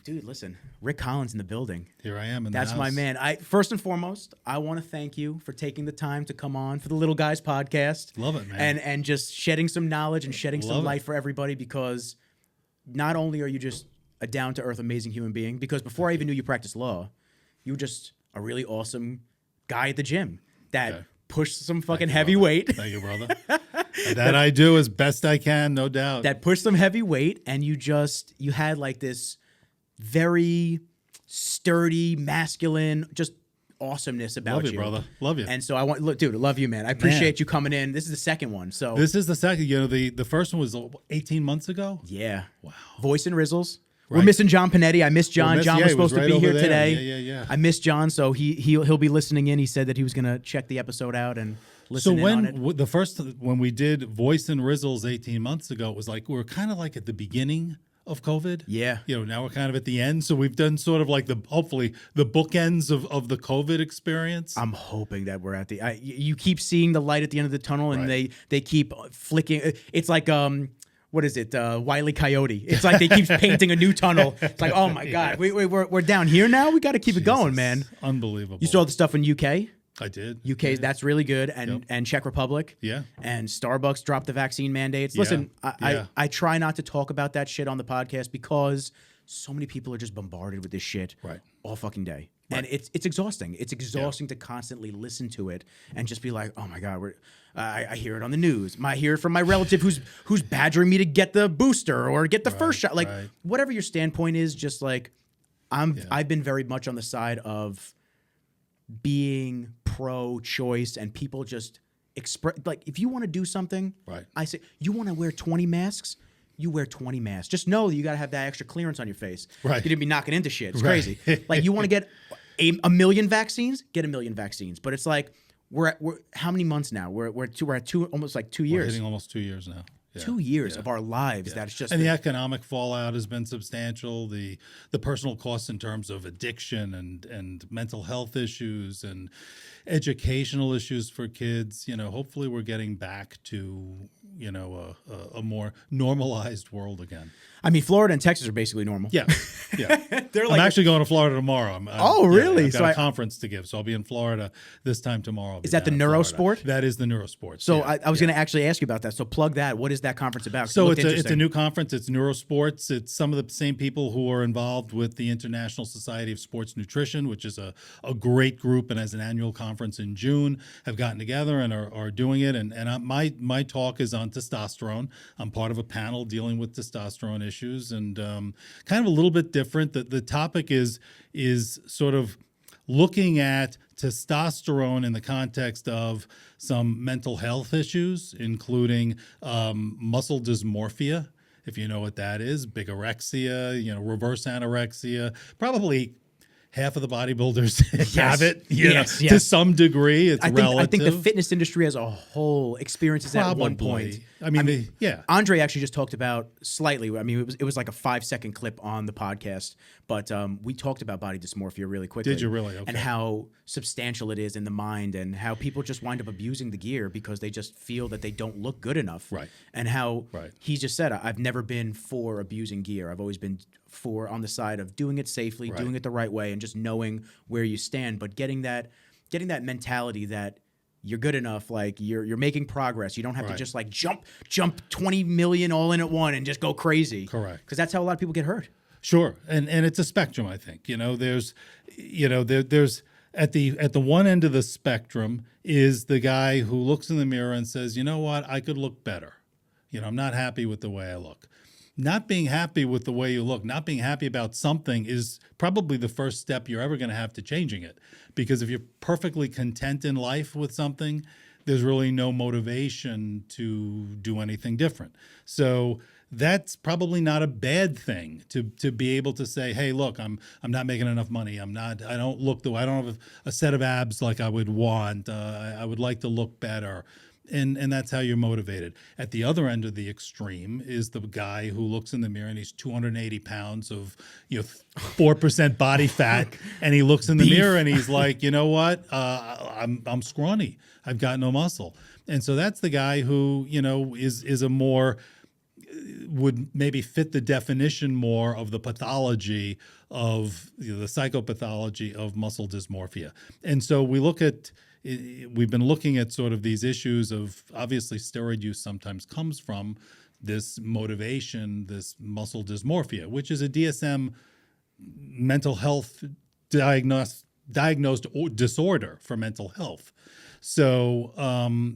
Dude, listen, Rick Collins in the building. Here I am in the That's house. my man. First and foremost, I want to thank you for taking the time to come on for the Little Guys podcast. Love it, man. And just shedding some knowledge and shedding some light for everybody, because not only are you just a down-to-earth, amazing human being, because before I even knew you practiced law, you were just a really awesome guy at the gym that pushed some fucking heavy weight. Thank you, brother. That I do as best I can, no doubt. That pushed some heavy weight, and you had like this very sturdy, masculine, just awesomeness about Love you, brother. Love you. And so I love you, man. I appreciate you coming in. This is the second one. So this is the second. You know, the first one was 18 months ago. Yeah. Wow. Voice and Rizzles. Right. We're missing John Panetti. I missed John. John was supposed to be here today. Yeah. I missed John, so he'll be listening in. He said that he was going to check the episode out and listen in on it. So when we did Voice and Rizzles 18 months ago, it was like we were kind of like at the beginning of COVID. Yeah. You know, now we're kind of at the end. So we've done sort of like hopefully the bookends of the COVID experience. I'm hoping that we're at you keep seeing the light at the end of the tunnel, and they keep flicking. It's like, what is it? Wile E. Coyote. It's like they keep painting a new tunnel. It's like, oh my God, we're down here now. We got to keep it going, man. Unbelievable. You saw the stuff in UK? I did. UK, that's really good, and Czech Republic. Yeah. And Starbucks dropped the vaccine mandates. Listen, I try not to talk about that shit on the podcast because so many people are just bombarded with this shit all fucking day. Right. And it's exhausting. It's exhausting to constantly listen to it and just be like, oh my God, I hear it on the news. I hear it from my relative who's badgering me to get the booster or get the first shot. Like whatever your standpoint is, just like I've been very much on the side of being pro-choice, and people just express, like, if you want to do something, I say, you want to wear 20 masks, you wear 20 masks. Just know that you got to have that extra clearance on your face. Right. You're going to be knocking into shit. It's crazy. Like, you want to get a million vaccines, get a million vaccines. But it's like, we're how many months now? We're at almost like 2 years. We're hitting almost 2 years now. Yeah. 2 years of our lives. That's just, and the economic fallout has been substantial. The personal costs in terms of addiction and mental health issues and educational issues for kids. You know, hopefully we're getting back to a more normalized world again. I mean, Florida and Texas are basically normal. Yeah. They're I'm actually going to Florida tomorrow. Really? I've got a conference to give, so I'll be in Florida this time tomorrow. Is that the Neurosport? That is the Neurosport. So I was going to actually ask you about that. So plug that. What is that conference about? So it's a new conference. It's Neurosports. It's some of the same people who are involved with the International Society of Sports Nutrition, which is a great group, and has an annual conference in June, have gotten together and are doing it. And my talk is on testosterone. I'm part of a panel dealing with testosterone issues, and kind of a little bit different. The topic is sort of looking at testosterone in the context of some mental health issues, including muscle dysmorphia, if you know what that is, bigorexia, reverse anorexia, probably half of the bodybuilders have it, to some degree. It's relative. I think the fitness industry as a whole experiences that at one point. I mean, Andre actually just talked about slightly. I mean, it was like a 5-second clip on the podcast, but we talked about body dysmorphia really quickly. Did you really? Okay. And how substantial it is in the mind, and how people just wind up abusing the gear because they just feel that they don't look good enough. Right. And how he just said, I've never been for abusing gear. I've always been for on the side of doing it safely, doing it the right way, and just knowing where you stand. But getting that mentality that you're good enough, like you're making progress. You don't have to just like jump 20 million all in at one and just go crazy. Correct. Because that's how a lot of people get hurt. Sure. And it's a spectrum, I think. There's at the one end of the spectrum is the guy who looks in the mirror and says, you know what, I could look better. I'm not happy with the way I look. Not being happy with the way you look, not being happy about something is probably the first step you're ever going to have to changing it. Because if you're perfectly content in life with something, there's really no motivation to do anything different. So that's probably not a bad thing to be able to say, hey, look, I'm not making enough money. I don't have a set of abs like I would want. I would like to look better. And that's how you're motivated. At the other end of the extreme is the guy who looks in the mirror and he's 280 pounds of 4% body fat, and he looks in the mirror and he's like, you know what, I'm scrawny. I've got no muscle. And so that's the guy who is a more would maybe fit the definition more of the pathology of the psychopathology of muscle dysmorphia. And so we've been looking at sort of these issues of, obviously steroid use sometimes comes from this motivation, this muscle dysmorphia, which is a DSM mental health diagnosed disorder for mental health. So,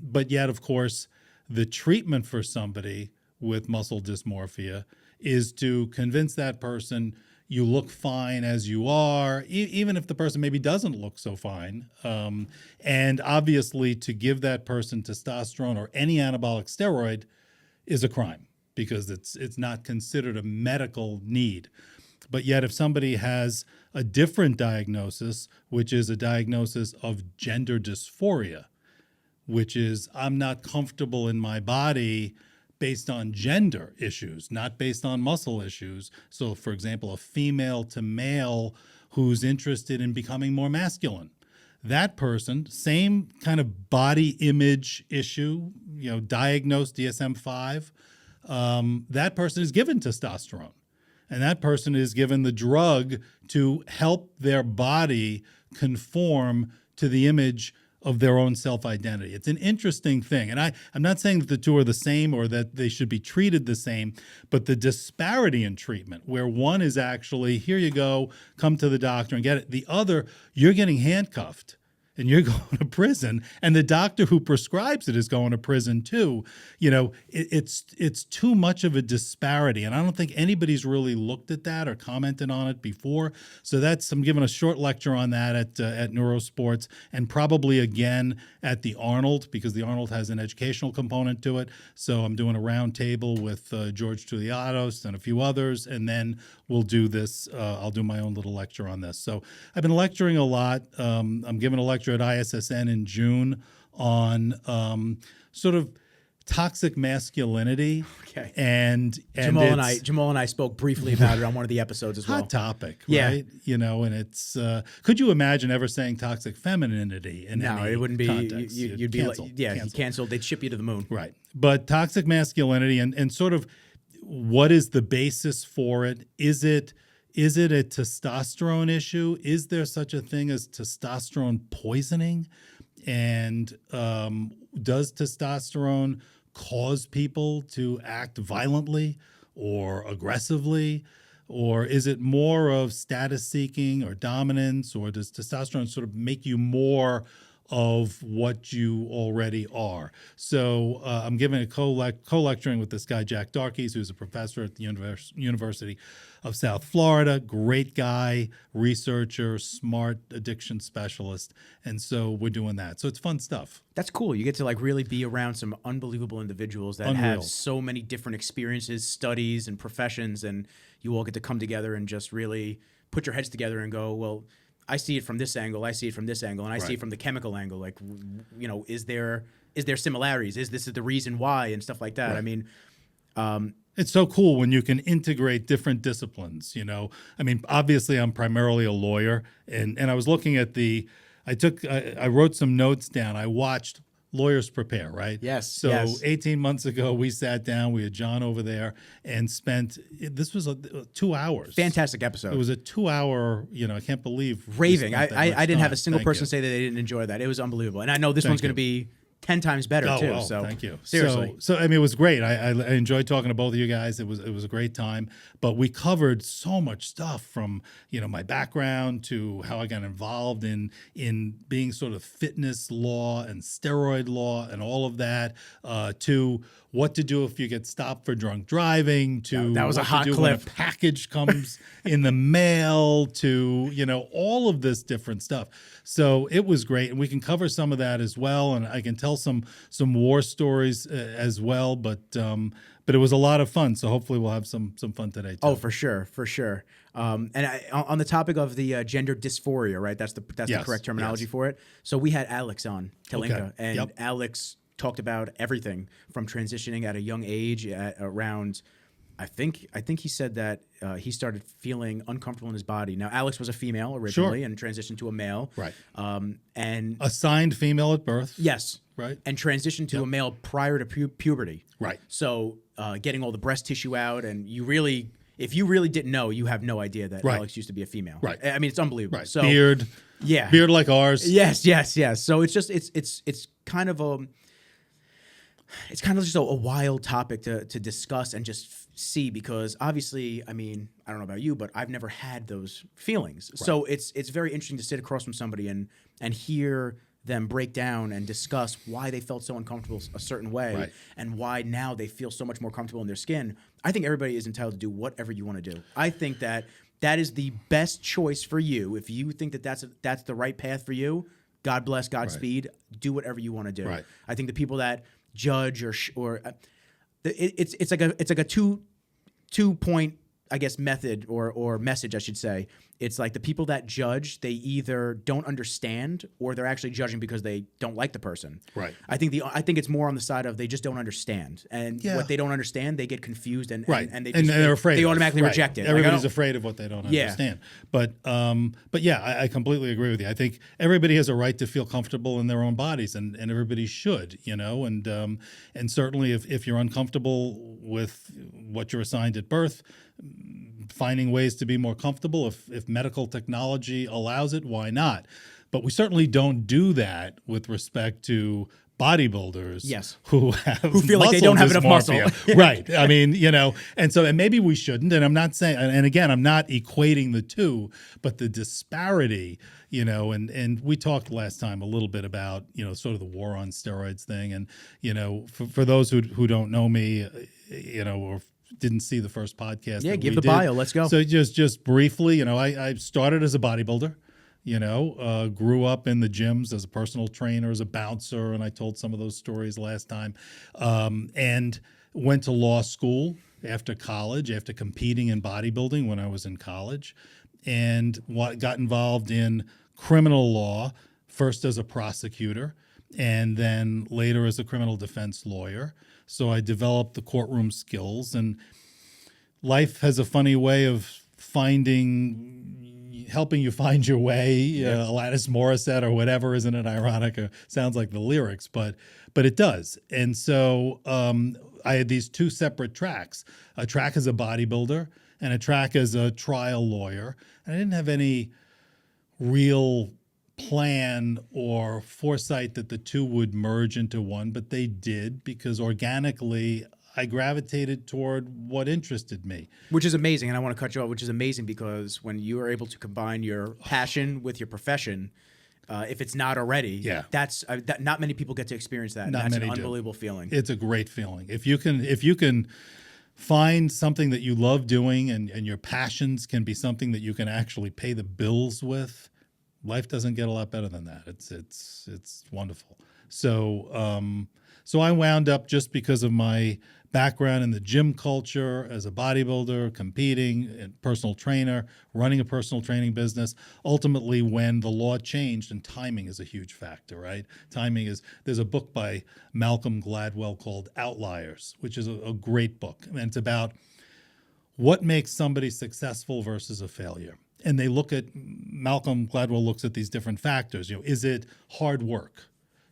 but yet, of course, the treatment for somebody with muscle dysmorphia is to convince that person you look fine as you are, even if the person maybe doesn't look so fine. And obviously, to give that person testosterone or any anabolic steroid is a crime because it's not considered a medical need. But yet, if somebody has a different diagnosis, which is a diagnosis of gender dysphoria, which is I'm not comfortable in my body based on gender issues, not based on muscle issues. So, for example, a female to male who's interested in becoming more masculine. That person, same kind of body image issue, diagnosed DSM-5, that person is given testosterone. And that person is given the drug to help their body conform to the image of their own self-identity. It's an interesting thing. And I'm not saying that the two are the same or that they should be treated the same, but the disparity in treatment, where one is actually, here you go, come to the doctor and get it. The other, you're getting handcuffed and you're going to prison, and the doctor who prescribes it is going to prison too. It's too much of a disparity, and I don't think anybody's really looked at that or commented on it before. So I'm giving a short lecture on that at Neurosports, and probably again at the Arnold, because the Arnold has an educational component to it. So I'm doing a round table with George Tuliatos and a few others, and then we'll do this. I'll do my own little lecture on this. So I've been lecturing a lot. I'm giving a lecture at ISSN in June on sort of toxic masculinity. Okay. And Jamal and I spoke briefly about it on one of the episodes as well. Hot topic, yeah. Right? And it's could you imagine ever saying toxic femininity in any it wouldn't be context? you'd be canceled, you canceled. They'd ship you to the moon. Right. But toxic masculinity and sort of what is the basis for it? Is it a testosterone issue? Is there such a thing as testosterone poisoning? And does testosterone cause people to act violently or aggressively? Or is it more of status seeking or dominance? Or does testosterone sort of make you more of what you already are? So I'm giving a co-lecturing with this guy, Jack Darkes, who's a professor at the University of South Florida. Great guy, researcher, smart addiction specialist. And so we're doing that. So it's fun stuff. That's cool. You get to really be around some unbelievable individuals that have so many different experiences, studies, and professions, and you all get to come together and just really put your heads together and go, well, I see it from this angle, I see it from this angle, and I see it from the chemical angle. Is there similarities? Is this the reason why, and stuff like that? Right. I mean, it's so cool when you can integrate different disciplines. Obviously I'm primarily a lawyer, and I was looking at I wrote some notes down. I watched Lawyers Prepare, right? Yes. So yes. 18 months ago, we sat down, we had John over there and this was 2 hours. Fantastic episode. It was a 2 hour, I can't believe. Raving. I didn't have a single person say that they didn't enjoy that. It was unbelievable. And I know this one's going to be 10 times better too. So thank you. Seriously. So it was great. I enjoyed talking to both of you guys. It was a great time. But we covered so much stuff from my background to how I got involved in being sort of fitness law and steroid law and all of that, to what to do if you get stopped for drunk driving, to that was what a hot to do clip. when a package comes in the mail, to all of this different stuff. So it was great, and we can cover some of that as well, and I can tell some war stories as well. But it was a lot of fun. So hopefully we'll have some fun today too. Oh, for sure. And on the topic of the gender dysphoria, right? That's the correct terminology for it. So we had Alex on Kalinka, and Alex talked about everything from transitioning at a young age, at around I think he said that he started feeling uncomfortable in his body. Now, Alex was a female originally and transitioned to a male. Right. And assigned female at birth. yes. Right. And transitioned to a male prior to puberty. Right. So getting all the breast tissue out, and if you really didn't know, you have no idea that Alex used to be a female. Right. I mean, it's unbelievable. Right. So beard. Yeah. Beard like ours. Yes. So it's just it's kind of just a wild topic to discuss and just see, because obviously, I mean, I don't know about you, but I've never had those feelings. Right. So it's very interesting to sit across from somebody and hear them break down and discuss why they felt so uncomfortable a certain way and why now they feel so much more comfortable in their skin. I think everybody is entitled to do whatever you want to do. I think that is the best choice for you. If you think that that's the right path for you, God bless, Godspeed. Do whatever you want to do. Right. I think the people that judge it's like a two point, I guess, method or message, I should say. It's like the people that judge, they either don't understand or they're actually judging because they don't like the person. Right. I think it's more on the side of they just don't understand, and what they don't understand, they get confused and they're afraid. They automatically reject it. Everybody's afraid of what they don't understand. But yeah, I completely agree with you. I think everybody has a right to feel comfortable in their own bodies, and everybody should, and certainly if you're uncomfortable with what you're assigned at birth, finding ways to be more comfortable. If medical technology allows it, why not? But we certainly don't do that with respect to bodybuilders who feel like they don't have enough muscle. Right. I mean, and maybe we shouldn't. And I'm not saying, and again, I'm not equating the two, but the disparity, and we talked last time a little bit about, sort of the war on steroids thing. And, for those who don't know me, or didn't see the first podcast. Yeah, give the bio. Let's go. So just briefly, I started as a bodybuilder. Grew up in the gyms as a personal trainer, as a bouncer, and I told some of those stories last time. And went to law school after college, after competing in bodybuilding when I was in college, and got involved in criminal law, first as a prosecutor, and then later as a criminal defense lawyer. So I developed the courtroom skills, and life has a funny way of helping you find your way. Alanis Morissette or whatever, isn't it ironic? Sounds like the lyrics, but it does. And so I had these two separate tracks, a track as a bodybuilder and a track as a trial lawyer. And I didn't have any real plan or foresight that the two would merge into one, but they did, because organically I gravitated toward what interested me. Which is amazing, and I want to cut you off, which is amazing because when you are able to combine your passion with your profession, if it's not already, that's not many people get to experience that. That's an unbelievable feeling. It's a great feeling. If you can find something that you love doing and your passions can be something that you can actually pay the bills with, life doesn't get a lot better than that. It's wonderful. So I wound up, just because of my background in the gym culture as a bodybuilder, competing, and personal trainer, running a personal training business. Ultimately, when the law changed, and timing is a huge factor, right? There's a book by Malcolm Gladwell called Outliers, which is a great book. And it's about what makes somebody successful versus a failure. And Malcolm Gladwell looks at these different factors. Is it hard work?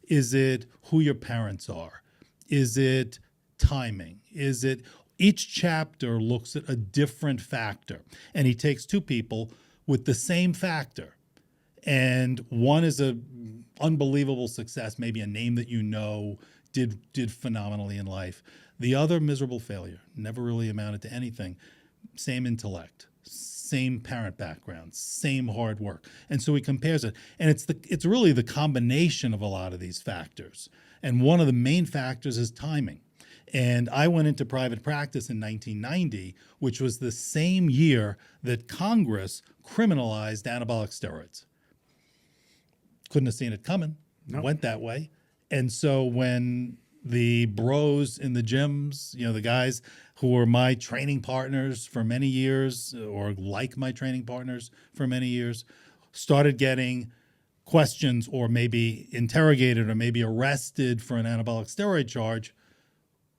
Is it who your parents are? Is it timing? Each chapter looks at a different factor, and he takes two people with the same factor, and one is a unbelievable success, maybe a name that did phenomenally in life. The other, miserable failure, never really amounted to anything. Same intellect, same parent background, same hard work. And so he compares it. And it's really the combination of a lot of these factors. And one of the main factors is timing. And I went into private practice in 1990, which was the same year that Congress criminalized anabolic steroids. Couldn't have seen it coming. Nope. Went that way. And so when the bros in the gyms, the guys who were my training partners for many years, or like my training partners for many years, started getting questions or maybe interrogated or maybe arrested for an anabolic steroid charge,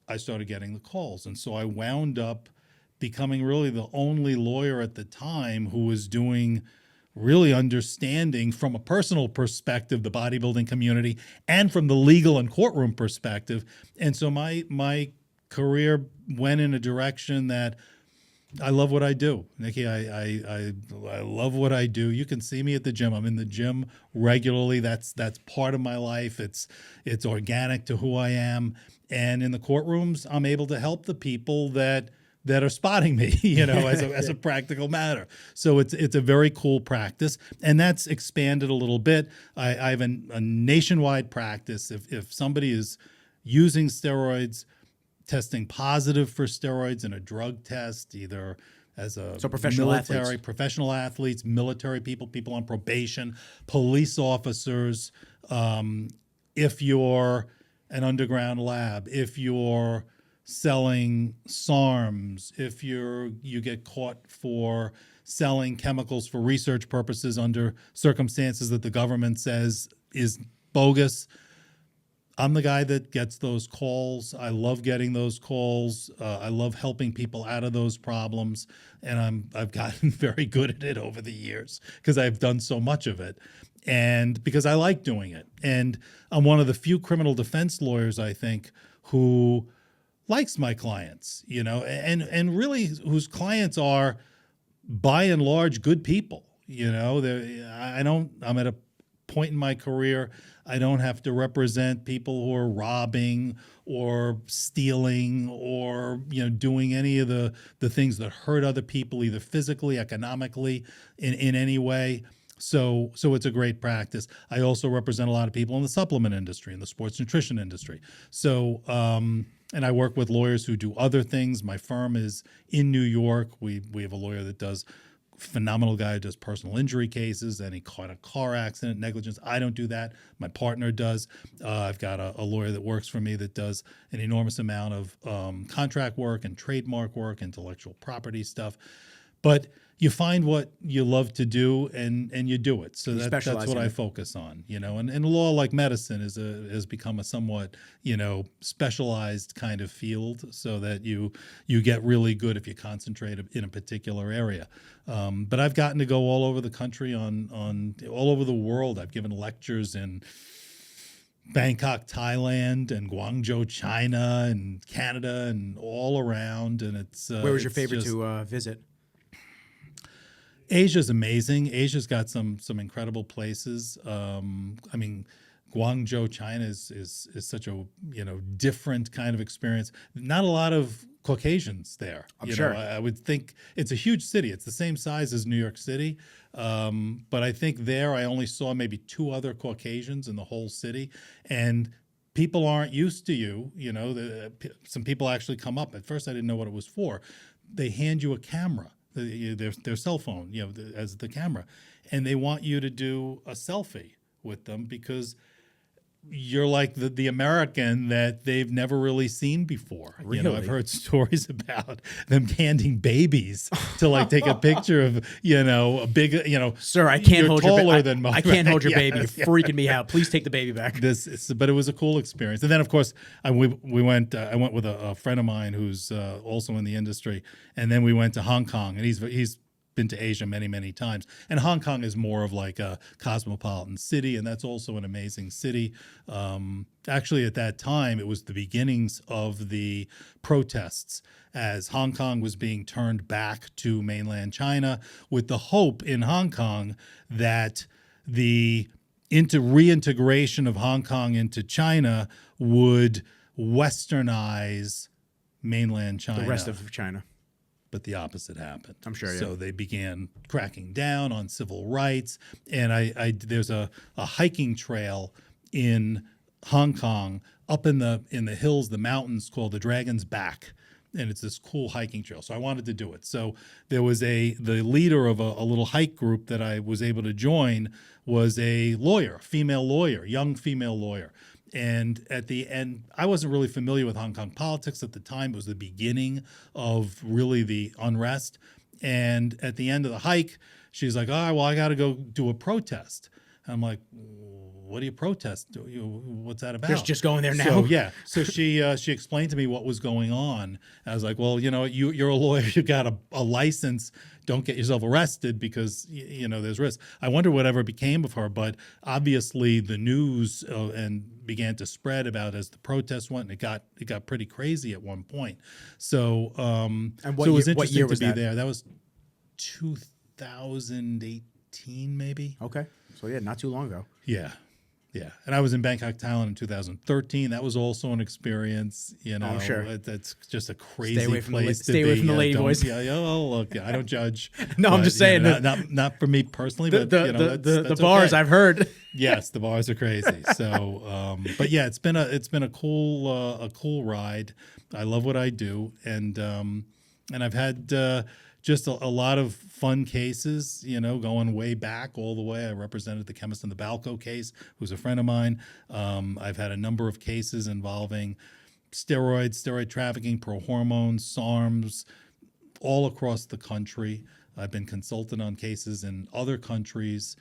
I started getting the calls. And so I wound up becoming really the only lawyer at the time who was doing really understanding from a personal perspective, the bodybuilding community, and from the legal and courtroom perspective. And so my career went in a direction that I love what I do. Nikki, I love what I do. You can see me at the gym. I'm in the gym regularly. That's part of my life. It's organic to who I am. And in the courtrooms, I'm able to help the people that are spotting me, as a practical matter. So it's a very cool practice, and that's expanded a little bit. I have a nationwide practice. If somebody is using steroids, testing positive for steroids in a drug test, either as a professional athletes, military people on probation, police officers, if you're an underground lab, if you're selling SARMs, if you get caught for selling chemicals for research purposes under circumstances that the government says is bogus, I'm the guy that gets those calls. I love getting those calls. I love helping people out of those problems, and I've gotten very good at it over the years because I've done so much of it, and because I like doing it. And I'm one of the few criminal defense lawyers, I think, who likes my clients, and really whose clients are, by and large, good people. I'm at a point in my career, I don't have to represent people who are robbing or stealing or doing any of the things that hurt other people, either physically, economically, in any way. So it's a great practice. I also represent a lot of people in the supplement industry, in the sports nutrition industry. So and I work with lawyers who do other things. My firm is in New York. We have a lawyer that does phenomenal guy who does personal injury cases, any kind of car accident, negligence. I don't do that. My partner does. I've got a lawyer that works for me that does an enormous amount of contract work and trademark work, intellectual property stuff. But you find what you love to do and you do it. So that's what I focus on, and law, like medicine, has become a somewhat, specialized kind of field, so that you get really good if you concentrate in a particular area. But I've gotten to go all over the country, on all over the world. I've given lectures in Bangkok, Thailand, and Guangzhou, China, and Canada, and all around. And it's where was your favorite to visit? Asia's amazing. Asia's got some incredible places. Guangzhou, China is such a different kind of experience. Not a lot of Caucasians there. I'm sure. I would think it's a huge city. It's the same size as New York City, but I think there I only saw maybe 2 other Caucasians in the whole city, and people aren't used to you. Some people actually come up. At first, I didn't know what it was for. They hand you a camera. Their cell phone, as the camera, and they want you to do a selfie with them because you're like the American that they've never really seen before. Really? I've heard stories about them handing babies to take a picture of, a big, Sir, I can't hold your baby. I can't hold your baby. You're freaking me out. Please take the baby back. But it was a cool experience. And then, of course, I went with a friend of mine who's also in the industry, and then we went to Hong Kong, and he's been to Asia many, many times. And Hong Kong is more of like a cosmopolitan city, and that's also an amazing city. Actually, at that time, it was the beginnings of the protests as Hong Kong was being turned back to mainland China, with the hope in Hong Kong that the reintegration of Hong Kong into China would westernize mainland China. The rest of China. But the opposite happened. I'm sure. So they began cracking down on civil rights, and there's a hiking trail in Hong Kong up in the hills, the mountains, called the Dragon's Back, and it's this cool hiking trail. So I wanted to do it. So there was the leader of a little hike group that I was able to join was a lawyer, female lawyer, young female lawyer. And at the end, I wasn't really familiar with Hong Kong politics at the time. It was the beginning of really the unrest. And at the end of the hike, she's like, "Oh, well, I got to go do a protest." And I'm like, what do you protest? What's that about? Just going there now. So yeah, so she explained to me what was going on. I was like, well, you're a lawyer, you got a license. Don't get yourself arrested because there's risk. I wonder whatever became of her, but obviously the news and began to spread about as the protests went, and it got pretty crazy at one point. So and so it was interesting what year was to be that? there. That was 2018, maybe. Okay, so yeah, not too long ago. Yeah. Yeah, and I was in Bangkok, Thailand in 2013. That was also an experience. I'm sure. It's just a crazy Stay away from place to be. Stay away from the lady boys. Yeah, look, I don't judge. No, I'm just saying. Not for me personally, but the bars, okay. I've heard. Yes, the bars are crazy. So, but yeah, it's been a cool ride. I love what I do, and I've had just a lot of fun cases, going way back all the way. I represented the chemist in the Balco case, who's a friend of mine. I've had a number of cases involving steroid trafficking, pro-hormones, SARMs, all across the country. I've been consultant on cases in other countries.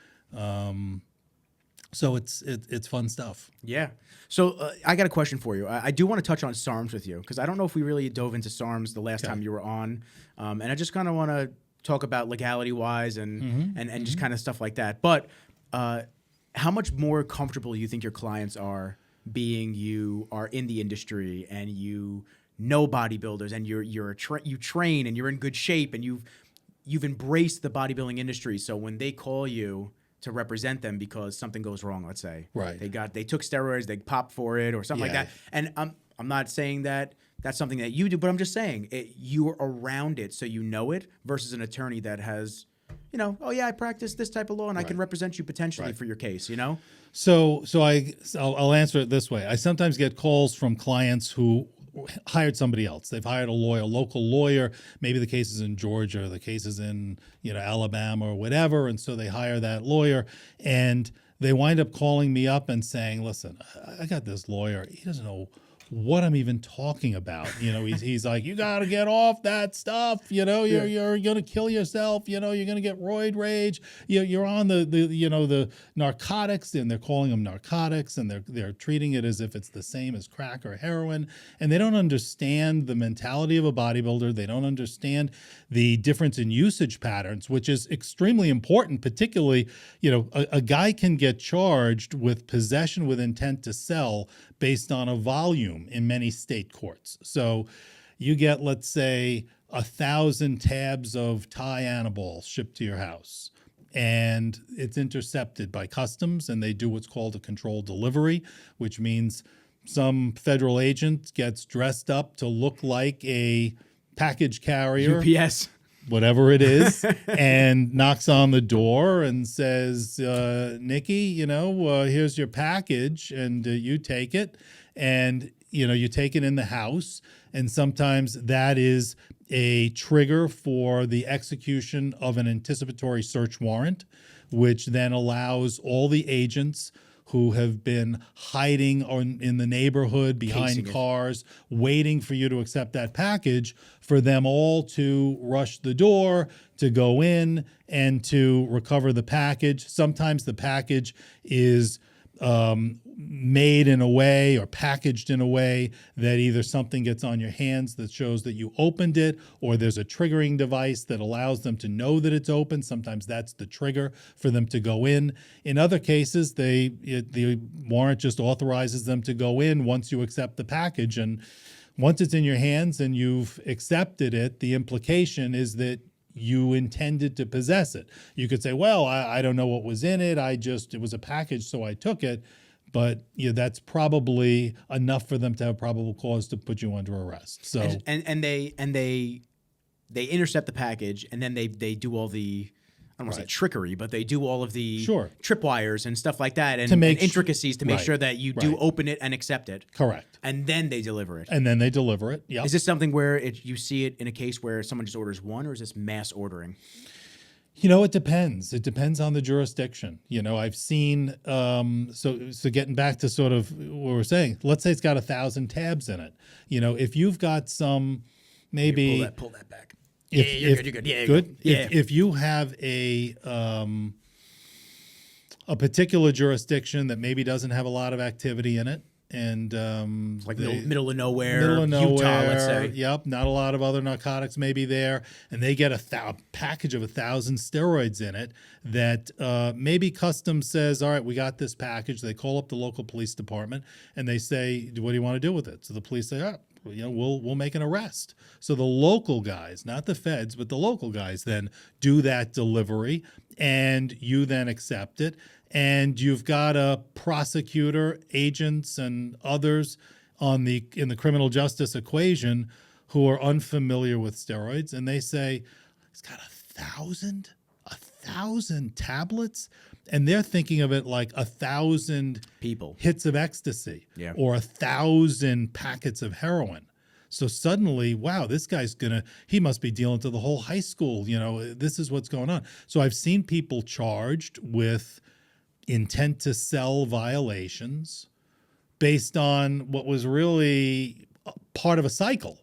So it's fun stuff. Yeah. So I got a question for you. I do want to touch on SARMs with you because I don't know if we really dove into SARMs the last time you were on, and I just kind of want to talk about legality wise and just kind of stuff like that. But how much more comfortable you think your clients are being you are in the industry and you know bodybuilders and you train and you're in good shape and you've embraced the bodybuilding industry. So when they call you to represent them because something goes wrong, let's say. Right. They took steroids, they popped for it or something like that. And I'm not saying that that's something that you do, but I'm just saying you're around it so you know it versus an attorney that has, oh yeah, I practice this type of law and I can represent you potentially for your case, So I'll answer it this way. I sometimes get calls from clients who hired somebody else. They've hired a local lawyer. Maybe the case is in Georgia, the case is in Alabama or whatever, and so they hire that lawyer, and they wind up calling me up and saying, "Listen, I got this lawyer. He doesn't know what I'm even talking about. He's like, you got to get off that stuff. You're going to kill yourself. You're going to get roid rage. You're on the narcotics, and they're calling them narcotics, and they're treating it as if it's the same as crack or heroin. And they don't understand the mentality of a bodybuilder. They don't understand the difference in usage patterns, which is extremely important. Particularly, a guy can get charged with possession with intent to sell based on a volume in many state courts. So you get, let's say, 1,000 tabs of Thai anabol shipped to your house, and it's intercepted by customs, and they do what's called a controlled delivery, which means some federal agent gets dressed up to look like a package carrier. UPS. Whatever it is, and knocks on the door and says, Nikki, here's your package, and you take it, and, you take it in the house, and sometimes that is a trigger for the execution of an anticipatory search warrant, which then allows all the agents who have been hiding in the neighborhood behind cars, waiting for you to accept that package, for them all to rush the door, to go in and to recover the package. Sometimes the package is made in a way or packaged in a way that either something gets on your hands that shows that you opened it, or there's a triggering device that allows them to know that it's open. Sometimes that's the trigger for them to go in. In other cases, the warrant just authorizes them to go in once you accept the package. And once it's in your hands and you've accepted it, the implication is that you intended to possess it. You could say, well, I don't know what was in it. It was a package, so I took it. But that's probably enough for them to have probable cause to put you under arrest. So and they intercept the package, and then they do all the, I don't want to say trickery, but they do all of the tripwires and stuff like that, and intricacies to make sure that you do open it and accept it. Correct. And then they deliver it. Yep. Is this something where you see it in a case where someone just orders one, or is this mass ordering? It depends. It depends on the jurisdiction. I've seen, so getting back to sort of what we're saying, let's say it's got 1,000 tabs in it. If you've got some, maybe pull that back. You're good. Yeah, good. Yeah. If you have a particular jurisdiction that maybe doesn't have a lot of activity in it. And like middle of nowhere, Utah, let's say. Yep, not a lot of other narcotics maybe there, and they get a package of 1,000 steroids in it. That maybe Customs says, "All right, we got this package." They call up the local police department and they say, "What do you want to do with it?" So the police say, "Oh, we'll make an arrest." So the local guys, not the feds, but the local guys, then do that delivery, and you then accept it. And you've got a prosecutor, agents, and others in the criminal justice equation who are unfamiliar with steroids, and they say, "It's got 1,000 tablets," and they're thinking of it like 1,000 people hits of ecstasy, yeah, or 1,000 packets of heroin. So suddenly, wow, this guy's he must be dealing to the whole high school. This is what's going on. So I've seen people charged with intent to sell violations based on what was really part of a cycle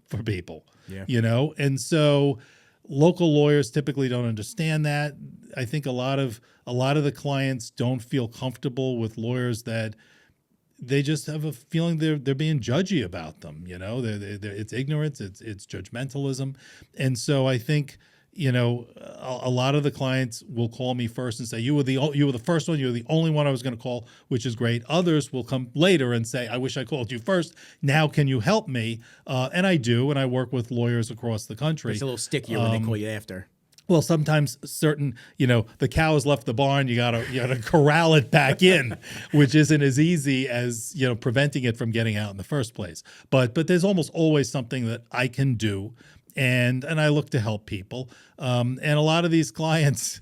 for people, and so local lawyers typically don't understand that. I think a lot of the clients don't feel comfortable with lawyers that they just have a feeling they're being judgy about them. It's ignorance, it's judgmentalism, and so I think a lot of the clients will call me first and say, you were the first one, you were the only one I was going to call, which is great. Others will come later and say, I wish I called you first. Now can you help me? And I do, and I work with lawyers across the country. It's a little stickier when they call you after. Well, sometimes certain, the cow has left the barn, you gotta corral it back in, which isn't as easy as, preventing it from getting out in the first place. But there's almost always something that I can do. And I look to help people. And a lot of these clients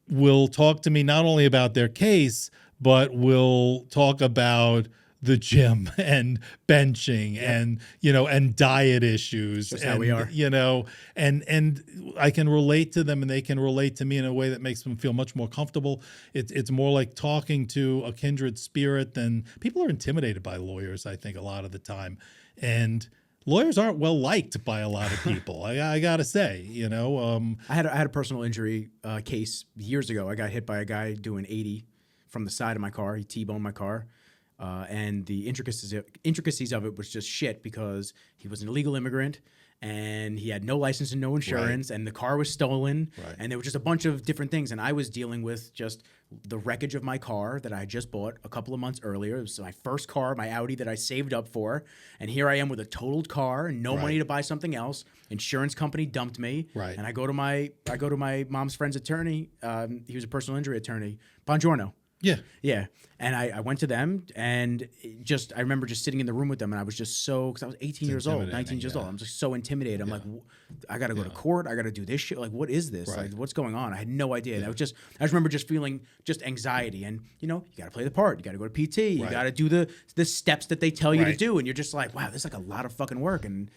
will talk to me not only about their case, but will talk about the gym and benching and diet issues. Just how we are. And I can relate to them and they can relate to me in a way that makes them feel much more comfortable. It's more like talking to a kindred spirit than people are intimidated by lawyers, I think, a lot of the time. And lawyers aren't well liked by a lot of people. I gotta say, I had a personal injury case years ago. I got hit by a guy doing 80 from the side of my car. He T-boned my car, and the intricacies of it was just shit because he was an illegal immigrant and he had no license and no insurance, and the car was stolen, and there was just a bunch of different things. And I was dealing with just the wreckage of my car that I just bought a couple of months earlier. It was my first car, my Audi that I saved up for, and here I am with a totaled car and no money to buy something else. Insurance company dumped me, and I go to my mom's friend's attorney. He was a personal injury attorney. Buongiorno. Yeah. And I went to them, and I remember just sitting in the room with them, and I was just because I was 18 years old, 19 years old. I'm just so intimidated. I'm like, I got to go to court. I got to do this shit. Like, what is this? Like, what's going on? I had no idea. And I just remember just feeling just anxiety, and you got to play the part. You got to go to PT. You got to do the steps that they tell you to do, and you're just like, wow, this is like a lot of fucking work, and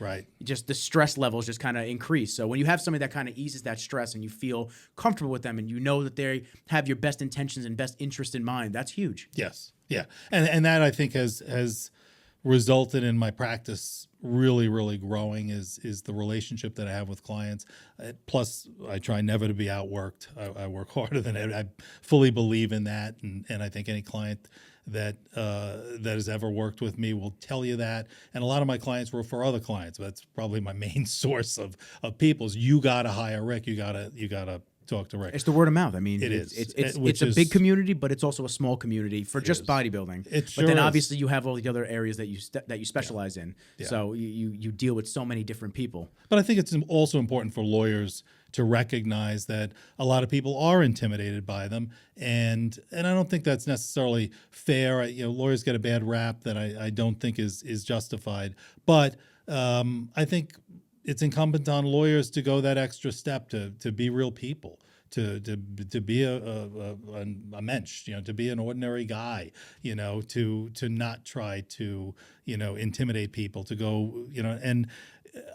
just the stress levels just kind of increase. So when you have somebody that kind of eases that stress, and you feel comfortable with them, and you know that they have your best intentions and best interest in mind, that's huge. Yes. Yeah. And that I think has resulted in my practice really, really growing is the relationship that I have with clients. Plus, I try never to be outworked. I work harder than ever. I fully believe in that. And I think any client that has ever worked with me will tell you that. And a lot of my clients refer other clients. That's probably my main source of people is you got to hire Rick. You got to talk to Rick. It's the word of mouth. I mean, it's a big community, but it's also a small community for just bodybuilding. But then obviously you have all the other areas that you specialize in. Yeah. So you deal with so many different people. But I think it's also important for lawyers to recognize that a lot of people are intimidated by them, and I don't think that's necessarily fair. Lawyers get a bad rap that I don't think is justified. But I think it's incumbent on lawyers to go that extra step to be real people, to be a mensch, to be an ordinary guy, to not try to intimidate people, to go, and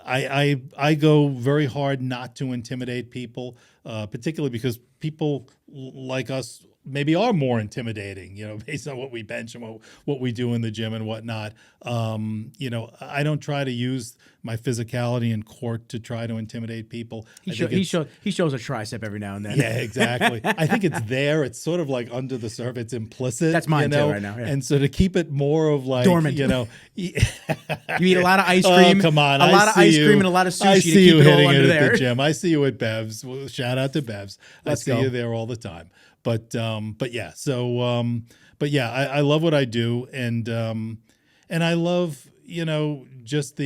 I go very hard not to intimidate people, particularly because people like us maybe are more intimidating, based on what we bench and what we do in the gym and whatnot. I don't try to use my physicality in court to try to intimidate people. He shows a tricep every now and then. Yeah, exactly. I think it's there. It's sort of like under the surface. It's implicit. That's mine too right now. Yeah. And so to keep it more of like, dormant. You eat a lot of ice cream. Oh, come on. A lot of ice cream and a lot of sushi to keep it all under there. At the gym. I see you at Bev's. Well, shout out to Bev's. Let's I see go. you there all the time. But yeah. So I love what I do, and I love just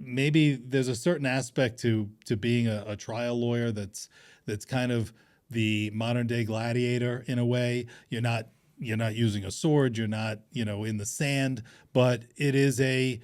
maybe there's a certain aspect to being a trial lawyer that's kind of the modern day gladiator in a way. You're not using a sword. You're not in the sand, but it's a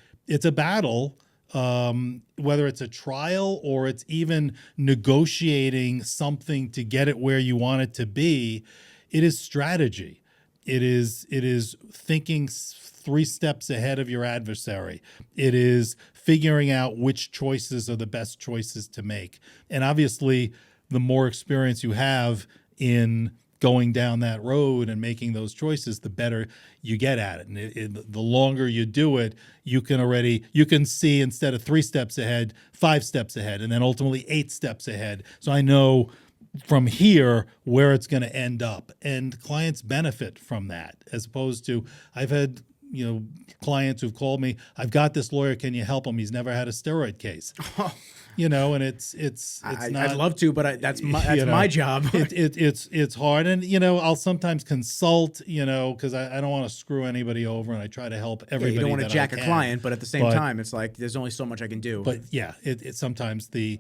battle. Whether it's a trial or it's even negotiating something to get it where you want it to be, it is strategy. It is thinking 3 steps ahead of your adversary. It is figuring out which choices are the best choices to make. And obviously, the more experience you have in going down that road and making those choices, the better you get at it. And the longer you do it, you can see, instead of 3 steps ahead, 5 steps ahead, and then ultimately 8 steps ahead. So I know from here where it's going to end up. And clients benefit from that, as opposed to, I've had clients who've called me, I've got this lawyer, can you help him? He's never had a steroid case. And it's not. I'd love to, but that's my job. It's hard, and I'll sometimes consult, because I don't want to screw anybody over, and I try to help everybody. You don't want to jack a client, but at the same time, it's like there's only so much I can do. But yeah, it sometimes the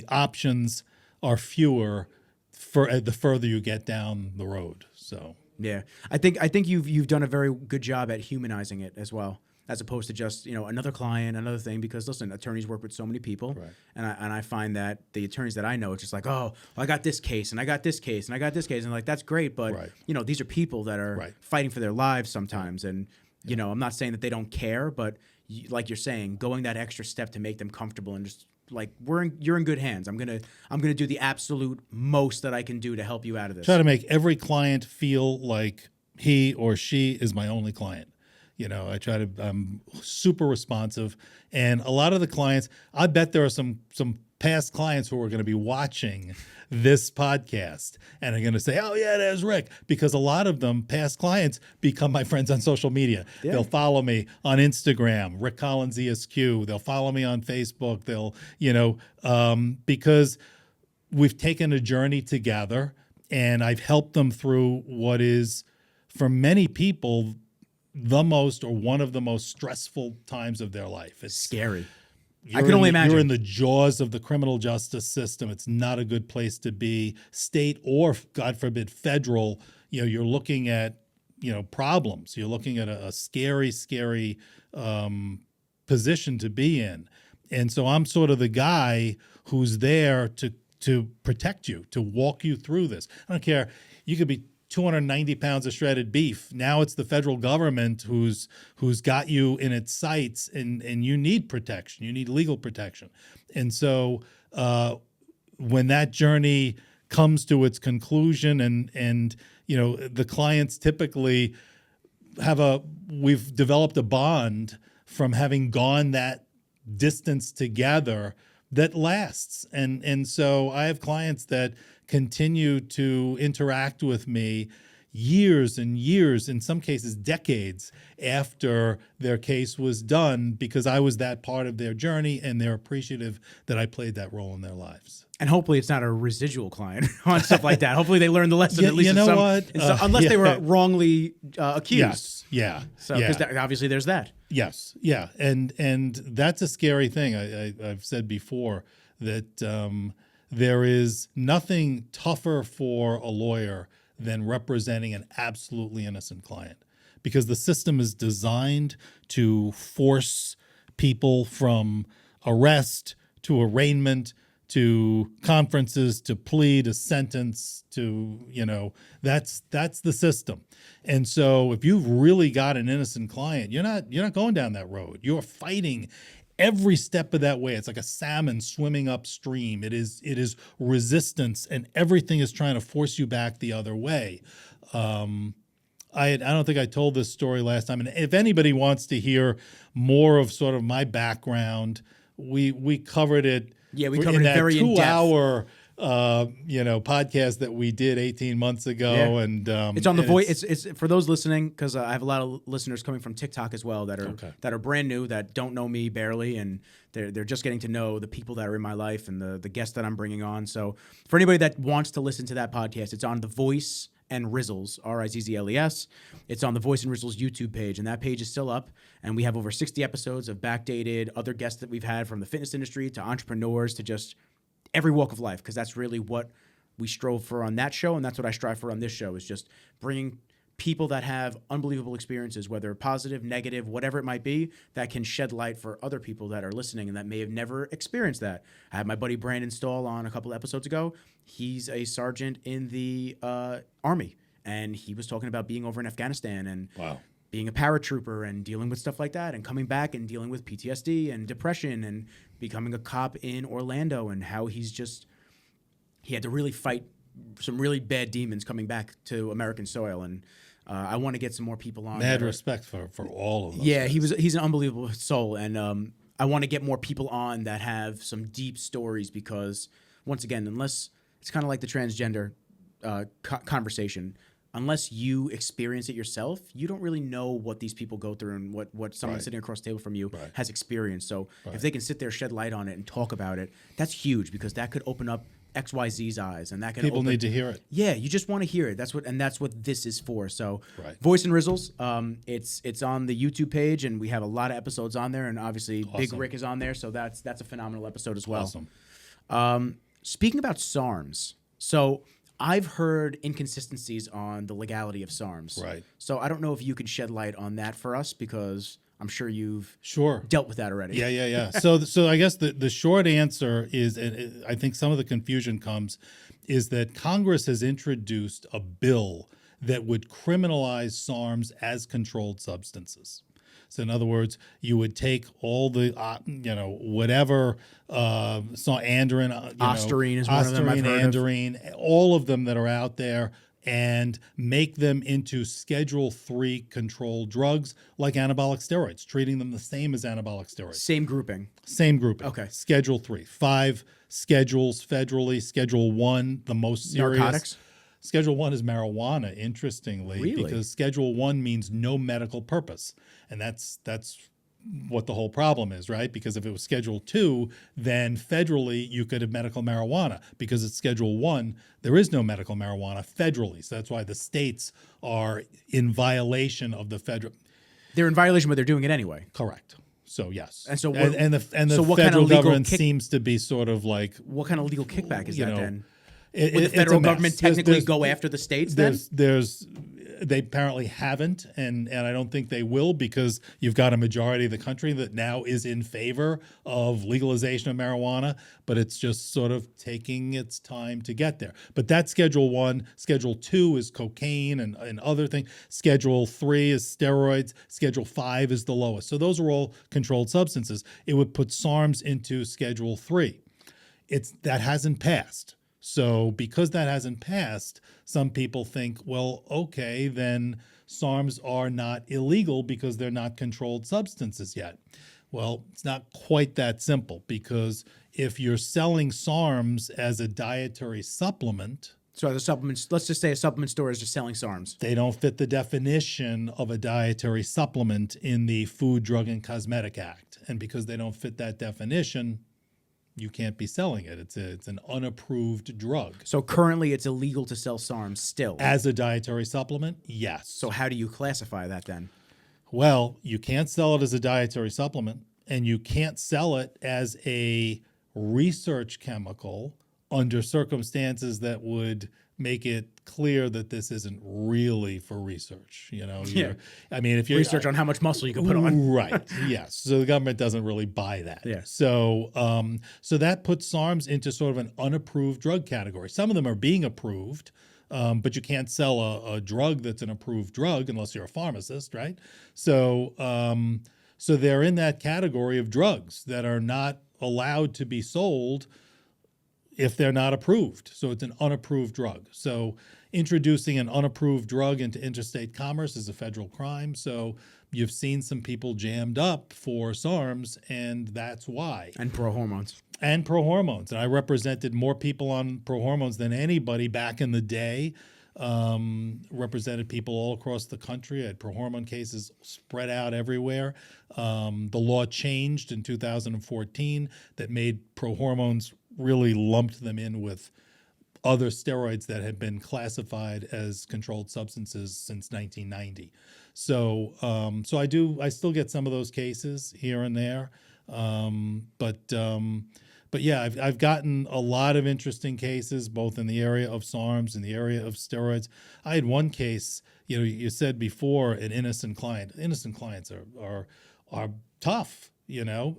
options are fewer for the further you get down the road. So. Yeah, I think you've done a very good job at humanizing it as well, as opposed to just another client, another thing. Because listen, attorneys work with so many people, right. and I find that the attorneys that I know, it's just like, oh, well, I got this case and I got this case and I got this case, and like that's great, but right. These are people that are right. fighting for their lives sometimes, and I'm not saying that they don't care, but like you're saying, going that extra step to make them comfortable and just. Like you're in good hands. I'm gonna do the absolute most that I can do to help you out of this. Try to make every client feel like he or she is my only client. I'm super responsive, and a lot of the clients, I bet there are some past clients who are going to be watching this podcast and are going to say, oh yeah, there's Rick, because a lot of them, past clients, become my friends on social media. Yeah. They'll follow me on Instagram, Rick Collins ESQ. They'll follow me on Facebook. They'll, because we've taken a journey together, and I've helped them through what is, for many people, the most or one of the most stressful times of their life. It's scary. I can only imagine. You're in the jaws of the criminal justice system. It's not a good place to be. State or, God forbid, federal, you're looking at, problems. You're looking at a scary, scary position to be in. And so I'm sort of the guy who's there to protect you, to walk you through this. I don't care. You could be 290 pounds of shredded beef. Now it's the federal government who's got you in its sights, and you need protection. You need legal protection. And so when that journey comes to its conclusion, and the clients typically we've developed a bond from having gone that distance together that lasts. And so I have clients that continue to interact with me years and years, in some cases decades, after their case was done, because I was that part of their journey, and they're appreciative that I played that role in their lives. And hopefully it's not a residual client on stuff like that. Hopefully they learned the lesson, at least unless they were wrongly accused. Yes. Yeah. So because obviously there's that. Yes. Yeah. And that's a scary thing. I've said before that there is nothing tougher for a lawyer than representing an absolutely innocent client, because the system is designed to force people from arrest to arraignment to conferences to plea to sentence to, that's the system. And so if you've really got an innocent client, you're not going down that road. You're fighting every step of that way. It's like a salmon swimming upstream. It is resistance, and everything is trying to force you back the other way. I don't think I told this story last time, and if anybody wants to hear more of sort of my background, we covered it. Yeah, we covered it very in depth. 2-hour podcast that we did 18 months ago, Yeah. and it's on the voice. It's for those listening, because I have a lot of listeners coming from TikTok as well that are brand new, that don't know me barely, and they're just getting to know the people that are in my life and the guests that I'm bringing on. So for anybody that wants to listen to that podcast, it's on The Voice and Rizzles, Rizzles. It's on The Voice and Rizzles YouTube page, and that page is still up. And we have over 60 episodes of backdated other guests that we've had, from the fitness industry to entrepreneurs to just every walk of life, because that's really what we strove for on that show, and that's what I strive for on this show, is just bringing people that have unbelievable experiences, whether positive, negative, whatever it might be, that can shed light for other people that are listening and that may have never experienced that. I had my buddy Brandon Stahl on a couple of episodes ago. He's a sergeant in the Army, and he was talking about being over in Afghanistan and being a paratrooper and dealing with stuff like that, and coming back and dealing with PTSD and depression, and becoming a cop in Orlando, and how he had to really fight some really bad demons coming back to American soil. And I want to get some more people on. Mad respect for all of them. Yeah, guys. He's an unbelievable soul, and I want to get more people on that have some deep stories, because once again, unless it's kind of like the transgender conversation, unless you experience it yourself, you don't really know what these people go through and what someone sitting across the table from you has experienced. So if they can sit there, shed light on it, and talk about it, that's huge, because that could open up XYZ's eyes, and that can people need to hear it. Yeah, you just want to hear it. That's what this is for. So Voice and Rizzles, it's on the YouTube page, and we have a lot of episodes on there, and obviously Big Rick is on there, so that's a phenomenal episode as well. Awesome. Speaking about SARMs, so I've heard inconsistencies on the legality of SARMs. Right. So I don't know if you could shed light on that for us, because I'm sure you've dealt with that already. Yeah. So I guess the short answer is, and I think some of the confusion comes, is that Congress has introduced a bill that would criminalize SARMs as controlled substances. So in other words, you would take all the, whatever, andrin, Ostarine is one of them I've heard Andarine, all of them that are out there, and make them into Schedule 3 controlled drugs like anabolic steroids, treating them the same as anabolic steroids. Same grouping. Okay. Schedule 3. 5 schedules federally. Schedule 1, the most serious. Narcotics? Schedule 1 is marijuana, interestingly, because Schedule 1 means no medical purpose. And that's what the whole problem is, right? Because if it was Schedule 2, then federally you could have medical marijuana. Because it's Schedule 1, there is no medical marijuana federally. So that's why the states are in violation of the federal. They're in violation, but they're doing it anyway. Correct. So yes, and so the so federal kind of government seems to be sort of like, what kind of legal kickback is that then? Would the federal government technically go after the states then? They apparently haven't, and I don't think they will, because you've got a majority of the country that now is in favor of legalization of marijuana, but it's just sort of taking its time to get there. But that's Schedule 1. Schedule 2 is cocaine and other things. Schedule 3 is steroids. Schedule 5 is the lowest. So those are all controlled substances. It would put SARMs into Schedule 3. That hasn't passed. So because that hasn't passed, some people think, well, okay, then SARMs are not illegal because they're not controlled substances yet. Well, it's not quite that simple, because if you're selling SARMs as a dietary supplement. So the supplements, let's just say a supplement store is just selling SARMs. They don't fit the definition of a dietary supplement in the Food, Drug, and Cosmetic Act. And because they don't fit that definition, you can't be selling it. It's an unapproved drug. So currently it's illegal to sell SARMs still? As a dietary supplement, yes. So how do you classify that then? Well, you can't sell it as a dietary supplement, and you can't sell it as a research chemical under circumstances that would make it clear that this isn't really for research. I mean, if you research on how much muscle you can put on, right? Yes. So the government doesn't really buy that. Yeah. So that puts SARMs into sort of an unapproved drug category. Some of them are being approved, but you can't sell a drug that's an approved drug unless you're a pharmacist, right? So So they're in that category of drugs that are not allowed to be sold if they're not approved. So it's an unapproved drug. So introducing an unapproved drug into interstate commerce is a federal crime. So you've seen some people jammed up for SARMs, and that's why. And pro-hormones. And pro-hormones. And I represented more people on pro-hormones than anybody back in the day. Represented people all across the country. I had pro-hormone cases spread out everywhere. The law changed in 2014 that made pro-hormones, really lumped them in with other steroids that had been classified as controlled substances since 1990. So I still get some of those cases here and there. But yeah, I've gotten a lot of interesting cases, both in the area of SARMs and the area of steroids. I had one case, you said before, an innocent client. Innocent clients are tough,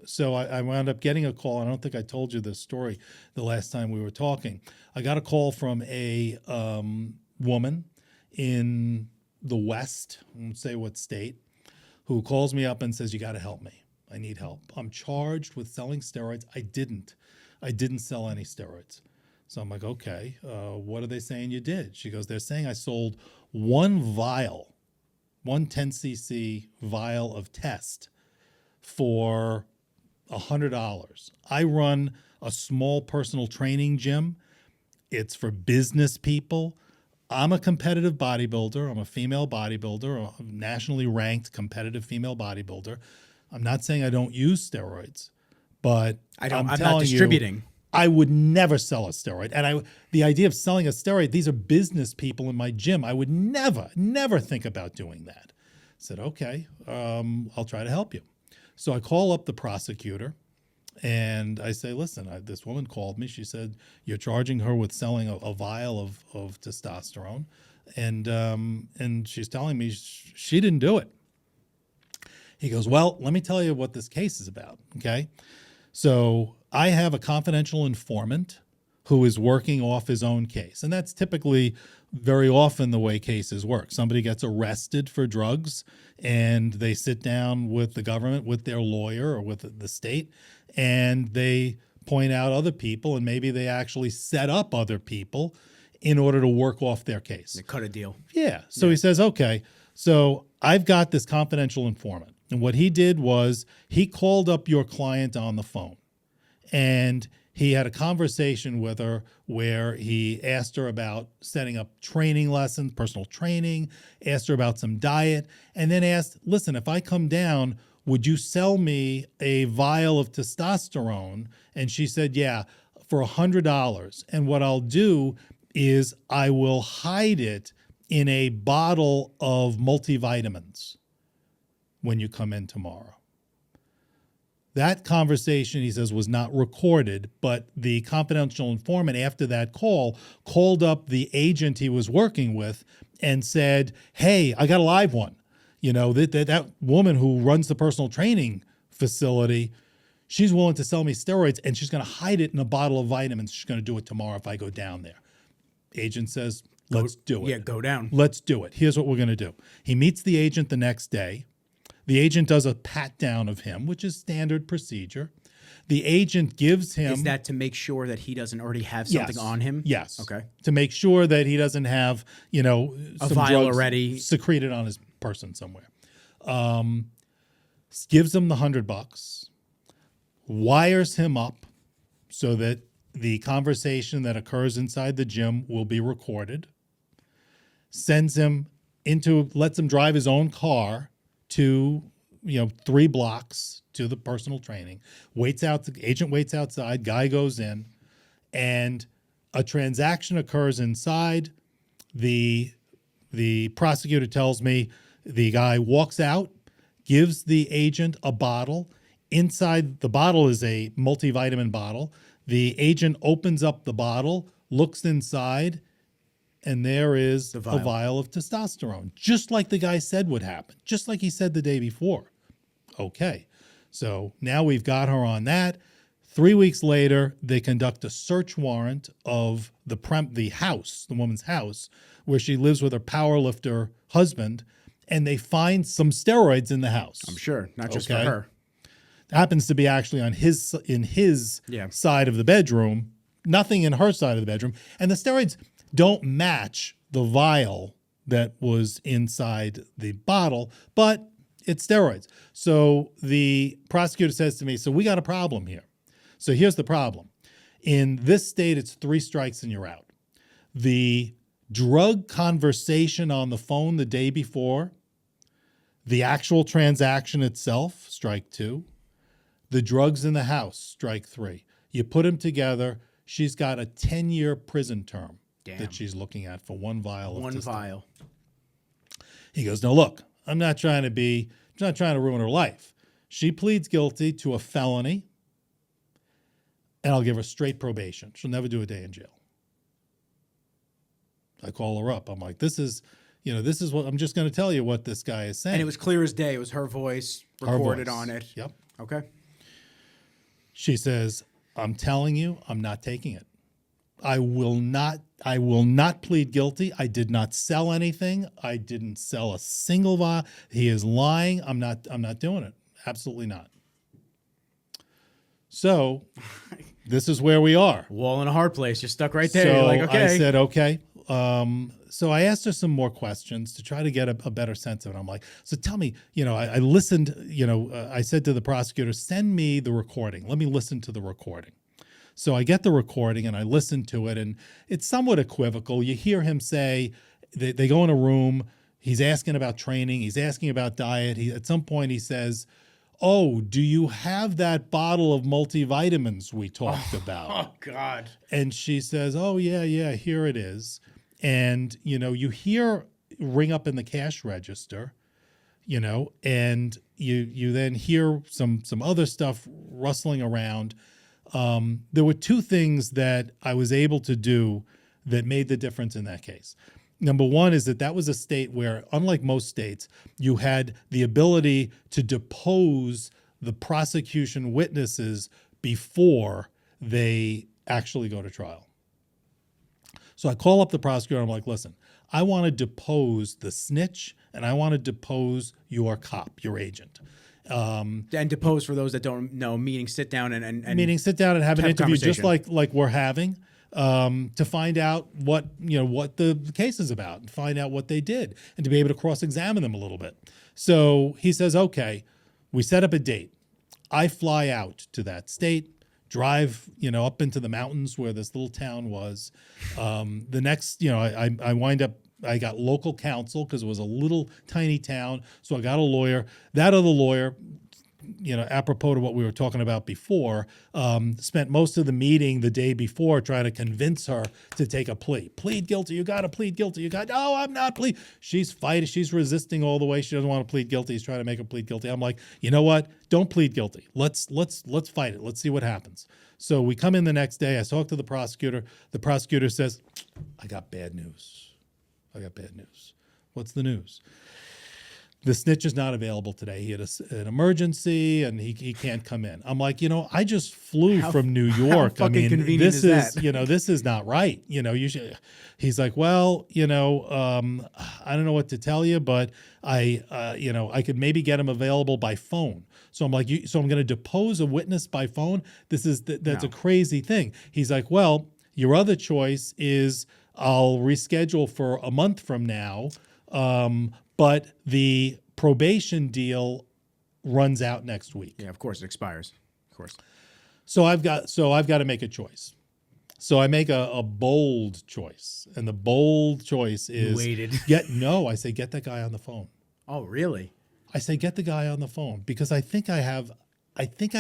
So I wound up getting a call. I don't think I told you this story the last time we were talking. I got a call from a woman in the West, I won't say what state, who calls me up and says, "You got to help me. I need help. I'm charged with selling steroids. I didn't sell any steroids." So I'm like, okay, what are they saying you did? She goes, they're saying I sold one 10cc vial of test for $100. I run a small personal training gym. It's for business people. I'm a competitive bodybuilder. I'm a female bodybuilder, a nationally ranked competitive female bodybuilder. I'm not saying I don't use steroids, but I'm not distributing. I would never sell a steroid. And the idea of selling a steroid, these are business people in my gym. I would never think about doing that. I said, okay, I'll try to help you. So I call up the prosecutor and I say, listen, this woman called me. She said, you're charging her with selling a vial of testosterone. And she's telling me she didn't do it. He goes, well, let me tell you what this case is about, okay? So I have a confidential informant who is working off his own case. And that's typically very often the way cases work. Somebody gets arrested for drugs and they sit down with the government, with their lawyer or with the state, and they point out other people, and maybe they actually set up other people in order to work off their case. They cut a deal. Yeah. So he says, okay, so I've got this confidential informant. And what he did was he called up your client on the phone and he had a conversation with her where he asked her about setting up training lessons, personal training, asked her about some diet, and then asked, listen, if I come down, would you sell me a vial of testosterone? And she said, yeah, for $100. And what I'll do is I will hide it in a bottle of multivitamins when you come in tomorrow. That conversation, he says, was not recorded, but the confidential informant after that call called up the agent he was working with and said, hey, I got a live one. That woman who runs the personal training facility, she's willing to sell me steroids and she's going to hide it in a bottle of vitamins. She's going to do it tomorrow if I go down there. Agent says, let's do it. Yeah, go down. Let's do it. Here's what we're going to do. He meets the agent the next day. The agent does a pat down of him, which is standard procedure. The agent gives him... Is that to make sure that he doesn't already have something on him? Yes. Okay. To make sure that he doesn't have, some vial drugs already secreted on his person somewhere. Gives him the $100, wires him up so that the conversation that occurs inside the gym will be recorded, lets him drive his own car to 3 blocks to the personal training, the agent waits outside, guy goes in, and a transaction occurs inside. The prosecutor tells me the guy walks out, gives the agent a bottle. Inside the bottle is a multivitamin bottle. The agent opens up the bottle, looks inside, and there is a vial of testosterone, just like the guy said would happen, just like he said the day before. Okay, so now we've got her on that. 3 weeks later, they conduct a search warrant of the house, the woman's house, where she lives with her powerlifter husband, and they find some steroids in the house. I'm sure, not just for her. Happens to be actually in his side of the bedroom, nothing in her side of the bedroom, and the steroids don't match the vial that was inside the bottle, but it's steroids. So the prosecutor says to me, so we got a problem here. So here's the problem. In this state, it's 3 strikes and you're out. The drug conversation on the phone the day before, the actual transaction itself, strike 2. The drugs in the house, strike 3. You put them together, she's got a 10-year prison term that she's looking at for 1 vial of One vial. He goes, no, look, I'm not trying to ruin her life. She pleads guilty to a felony, and I'll give her straight probation. She'll never do a day in jail. I call her up. I'm like, this is what I'm just going to tell you what this guy is saying. And it was clear as day. It was her voice recorded on it. Yep. Okay. She says, I'm telling you, I'm not taking it. I will not plead guilty. I did not sell anything. I didn't sell a single vial. He is lying. I'm not doing it. Absolutely not. So this is where we are. Wall in a hard place. You're stuck right there. So you're like, okay. I said, okay. So I asked her some more questions to try to get a better sense of it. I'm like, so tell me, I listened, I said to the prosecutor, send me the recording. Let me listen to the recording. So I get the recording and I listen to it, and it's somewhat equivocal. You hear him say, they go in a room, he's asking about training, he's asking about diet. At some point he says, oh, do you have that bottle of multivitamins we talked about? Oh, God. And she says, oh, yeah, here it is. And, you hear ring up in the cash register, and you then hear some other stuff rustling around. There were 2 things that I was able to do that made the difference in that case. Number one is that was a state where, unlike most states, you had the ability to depose the prosecution witnesses before they actually go to trial. So I call up the prosecutor. I'm like, listen, I want to depose the snitch and I want to depose your cop, your agent. And depose, for those that don't know, meaning sit down and sit down and have an interview just like we're having, to find out what the case is about and find out what they did and to be able to cross-examine them a little bit. So he says, okay, we set up a date. I fly out to that state, drive, up into the mountains where this little town was. The next, I wind up, I got local counsel because it was a little tiny town. So I got a lawyer. That other lawyer, apropos to what we were talking about before, spent most of the meeting the day before trying to convince her to take a plea. Plead guilty. You got to plead guilty. No, I'm not plead. She's fighting. She's resisting all the way. She doesn't want to plead guilty. He's trying to make her plead guilty. I'm like, you know what? Don't plead guilty. Let's fight it. Let's see what happens. So we come in the next day. I talk to the prosecutor. The prosecutor says, I got bad news. What's the news? The snitch is not available today. He had an emergency and he can't come in. I'm like, I just flew from New York. How fucking convenient is that? This is not right. You should. He's like, well, I don't know what to tell you, but I could maybe get him available by phone. So I'm like, so I'm going to depose a witness by phone. That's a crazy thing. He's like, well, your other choice is I'll reschedule for a month from now. But the probation deal runs out next week. Yeah, of course, it expires. Of course. So I've got to make a choice. So I make a bold choice, and the bold choice is get that guy on the phone. Oh, really? I say get the guy on the phone because I think I've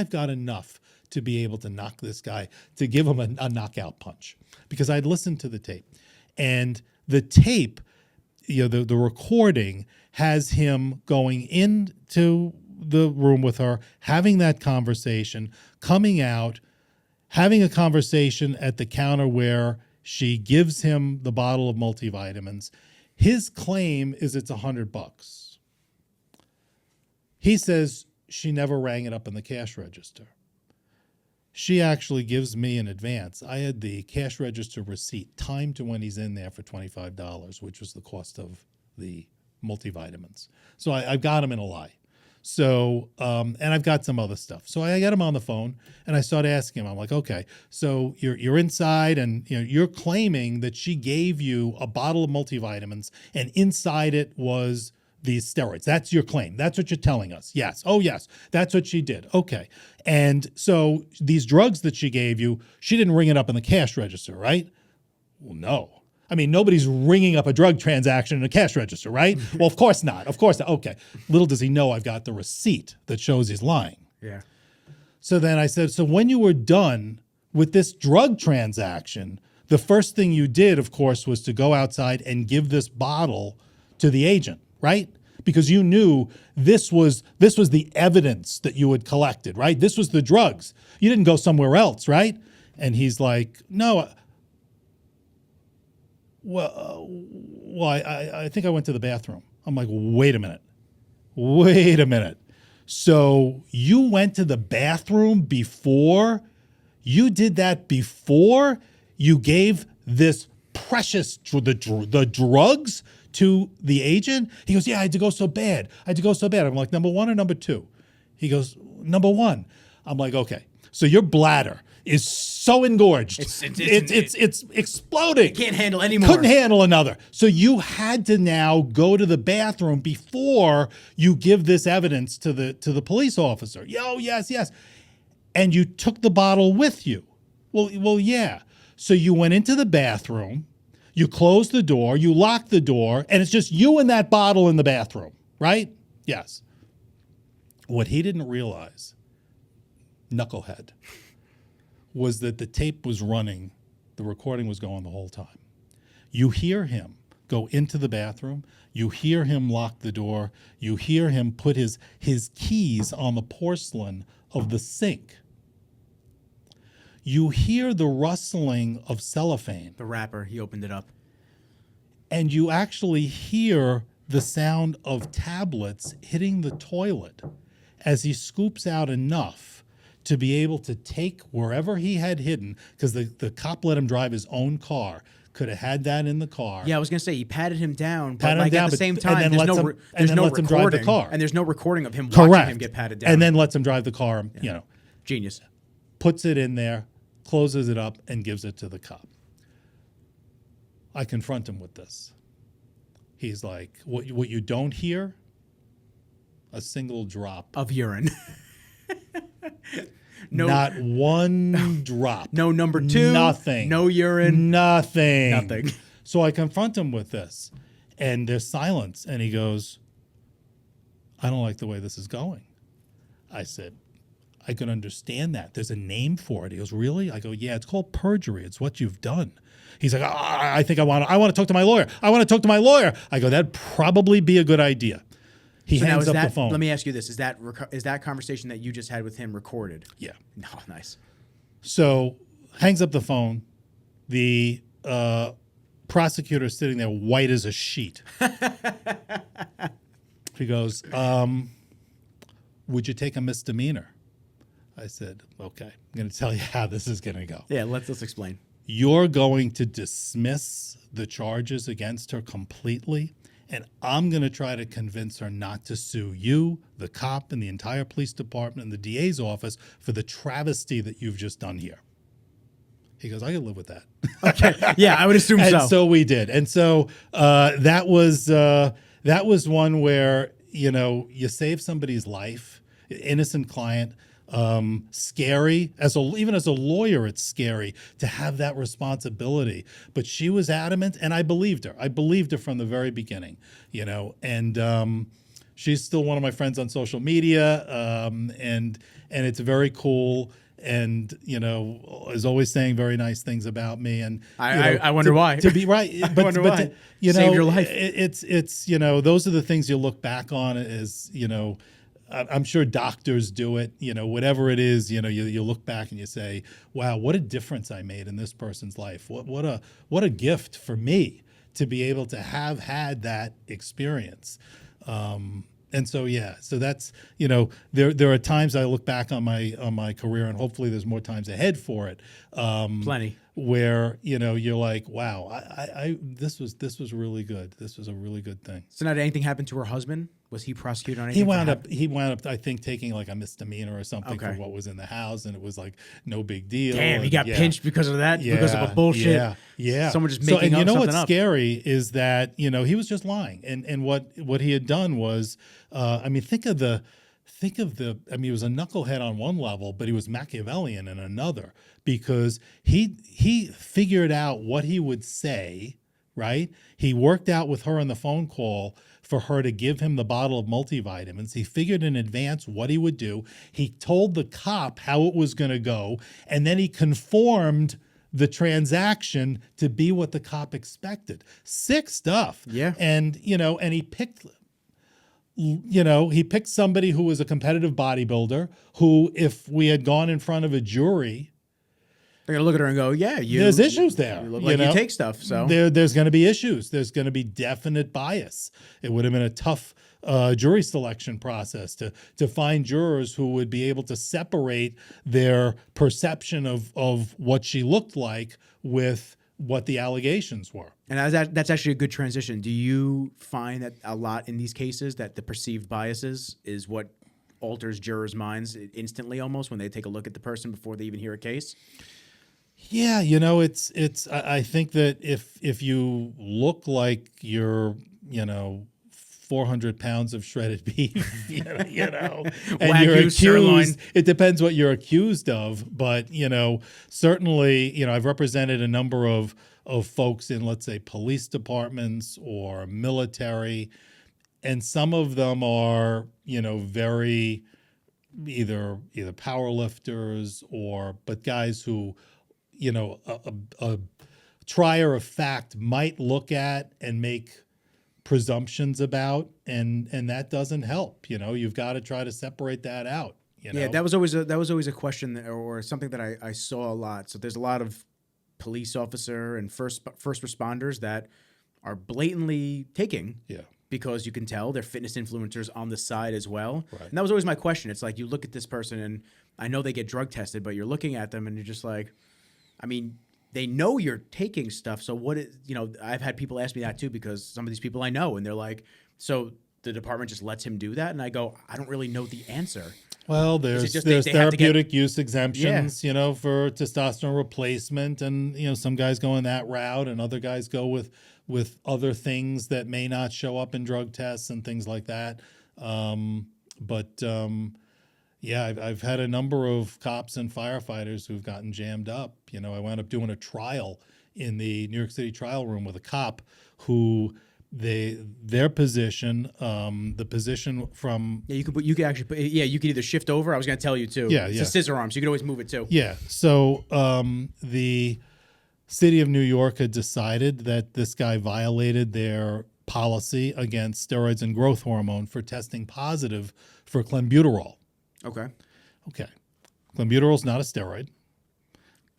got enough to be able to knock this guy, to give him a knockout punch, because I'd listened to the tape, and the tape. The recording has him going into the room with her, having that conversation, coming out, having a conversation at the counter where she gives him the bottle of multivitamins. His claim is it's $100. He says she never rang it up in the cash register. She actually gives me an advance. I had the cash register receipt timed to when he's in there for $25, which was the cost of the multivitamins. So I've got him in a lie. So, and I've got some other stuff. So I got him on the phone and I started asking him, I'm like, okay, so you're inside and you're claiming that she gave you a bottle of multivitamins and inside it was these steroids. That's your claim. That's what you're telling us. Yes. Oh, yes. That's what she did. Okay. And so these drugs that she gave you, she didn't ring it up in the cash register, right? Well, no. I mean, nobody's ringing up a drug transaction in a cash register, right? Well, of course not. Of course not. Okay. Little does he know I've got the receipt that shows he's lying. Yeah. So then I said, so when you were done with this drug transaction, the first thing you did, of course, was to go outside and give this bottle to the agent, right? Because you knew this was the evidence that you had collected, right? This was the drugs. You didn't go somewhere else, right? And he's like, no. Well, I think I went to the bathroom. I'm like, wait a minute. So you went to the bathroom before? You did that before you gave this precious, the drugs to the agent? He goes, yeah, I had to go so bad. I'm like, number one or number two? He goes, number one. I'm like, okay. So your bladder is so engorged. It's exploding. It can't handle anymore. Couldn't handle another. So you had to now go to the bathroom before you give this evidence to the police officer. Yo, yes. And you took the bottle with you. Well, yeah. So you went into the bathroom, you closed the door, you locked the door, and it's just you and that bottle in the bathroom, right? Yes. What he didn't realize, knucklehead, was that the tape was running, the recording was going the whole time. You hear him go into the bathroom, you hear him lock the door, you hear him put his keys on the porcelain of the sink. You hear the rustling of cellophane. The wrapper, he opened it up. And you actually hear the sound of tablets hitting the toilet as he scoops out enough to be able to take wherever he had hidden, because the cop let him drive his own car. Could have had that in the car. Yeah, I was gonna say he patted him down, but at the same time, there's no recording. Drive the car. And there's no recording of him Correct. watching him get patted down. And then lets him drive the car. Yeah. Genius. Puts it in there, closes it up, and gives it to the cop. I confront him with this. He's like, what you don't hear? A single drop of urine. Not one drop. No number two. Nothing. No urine. Nothing. So I confront him with this, and there's silence, and he goes, I don't like the way this is going. I said, I can understand that. There's a name for it. He goes, really? I go, yeah, it's called perjury. It's what you've done. He's like, I think I want to talk to my lawyer. I go, that'd probably be a good idea. He hangs up the phone. Let me ask you this. Is that conversation that you just had with him recorded? Yeah. No, nice. So hangs up the phone. The prosecutor's sitting there white as a sheet. He goes, would you take a misdemeanor? I said, okay, I'm going to tell you how this is going to go. Yeah, let's explain. You're going to dismiss the charges against her completely, and I'm going to try to convince her not to sue you, the cop, and the entire police department and the DA's office for the travesty that you've just done here. He goes, I can live with that. Okay. Yeah, I would assume so. And so we did. And so that was one where, you save somebody's life, innocent client. Scary even as a lawyer, it's scary to have that responsibility, but she was adamant and I believed her from the very beginning, and she's still one of my friends on social media. And it's very cool. And, is always saying very nice things about me. And I wonder why. To be right. But, I wonder why. Save your life. It's those are the things you look back on as, I'm sure doctors do it, whatever it is, you look back and you say, wow, what a difference I made in this person's life. What a gift for me to be able to have had that experience. And so, so that's, there are times I look back on my career, and hopefully there's more times ahead for it. Plenty. where, you're like, wow, this was really good. This was a really good thing. So now, did anything happen to her husband? Was he prosecuted on anything? He wound up, I think, taking like a misdemeanor or something for what was in the house, and it was like no big deal. Damn, he got pinched because of that, because of a bullshit. Yeah. Someone just making up something up. And what's scary is that, he was just lying. And what he had done was, think of the, he was a knucklehead on one level, but he was Machiavellian in another, because he figured out what he would say, right? He worked out with her on the phone call for her to give him the bottle of multivitamins. He figured in advance what he would do. He told the cop how it was going to go, and then he conformed the transaction to be what the cop expected. Sick stuff. Yeah. And, and he picked somebody who was a competitive bodybuilder who, if we had gone in front of a jury, they're going to look at her and go, there's issues there. You look like you take stuff. So there's going to be issues. There's going to be definite bias. It would have been a tough jury selection process to find jurors who would be able to separate their perception of what she looked like with what the allegations were. And that's actually a good transition. Do you find that a lot in these cases that the perceived biases is what alters jurors' minds instantly, almost, when they take a look at the person before they even hear a case? Yeah, it's. I think that if you look like you're, 400 pounds of shredded beef, and you're accused. Sirloin. It depends what you're accused of, but certainly, I've represented a number of folks in, let's say, police departments or military, and some of them are, very either power lifters but guys who, a trier of fact might look at and make presumptions about, and that doesn't help. You've got to try to separate that out. Yeah, that was always a question or something that I saw a lot. So there's a lot of police officer and first responders that are blatantly taking. Yeah. Because you can tell they're fitness influencers on the side as well. Right. And that was always my question. It's like, you look at this person, and I know they get drug tested, but you're looking at them and you're just like, they know you're taking stuff. So I've had people ask me that too, because some of these people I know, and they're like, so the department just lets him do that? And I go, I don't really know the answer. Well, there's therapeutic use exemptions, for testosterone replacement, and some guys go in that route, and other guys go with other things that may not show up in drug tests and things like that. Yeah, I've had a number of cops and firefighters who've gotten jammed up. I wound up doing a trial in the New York City trial room with a cop who their position, the position from you could either shift over. I was going to tell you too. Yeah, it's a scissor arm, so you could always move it too. Yeah. So the city of New York had decided that this guy violated their policy against steroids and growth hormone for testing positive for Clenbuterol. Okay. Clenbuterol is not a steroid.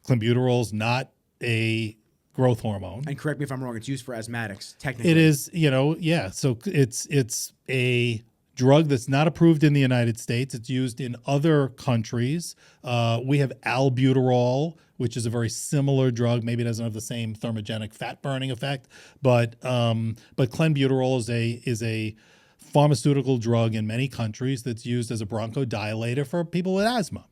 Clenbuterol is not a growth hormone. And correct me if I'm wrong, it's used for asthmatics, technically. It is, so it's a drug that's not approved in the United States. It's used in other countries. We have albuterol, which is a very similar drug. Maybe it doesn't have the same thermogenic fat burning effect, but Clenbuterol is a pharmaceutical drug in many countries that's used as a bronchodilator for people with asthma.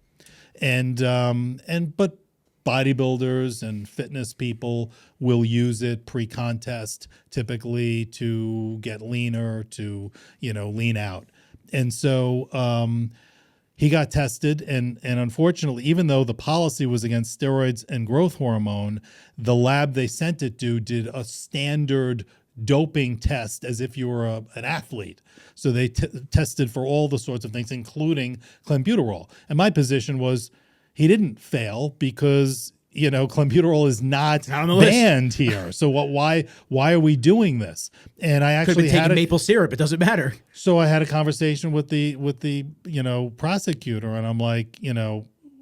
But bodybuilders and fitness people will use it pre-contest, typically to get leaner, to lean out. And so he got tested, and unfortunately, even though the policy was against steroids and growth hormone, the lab they sent it to did a standard doping test as if you were an athlete. So they tested for all the sorts of things, including Clenbuterol. And my position was he didn't fail because, Clenbuterol is not banned here. So why are we doing this? And I actually could be taking maple syrup. It doesn't matter. So I had a conversation with the prosecutor, and I'm like,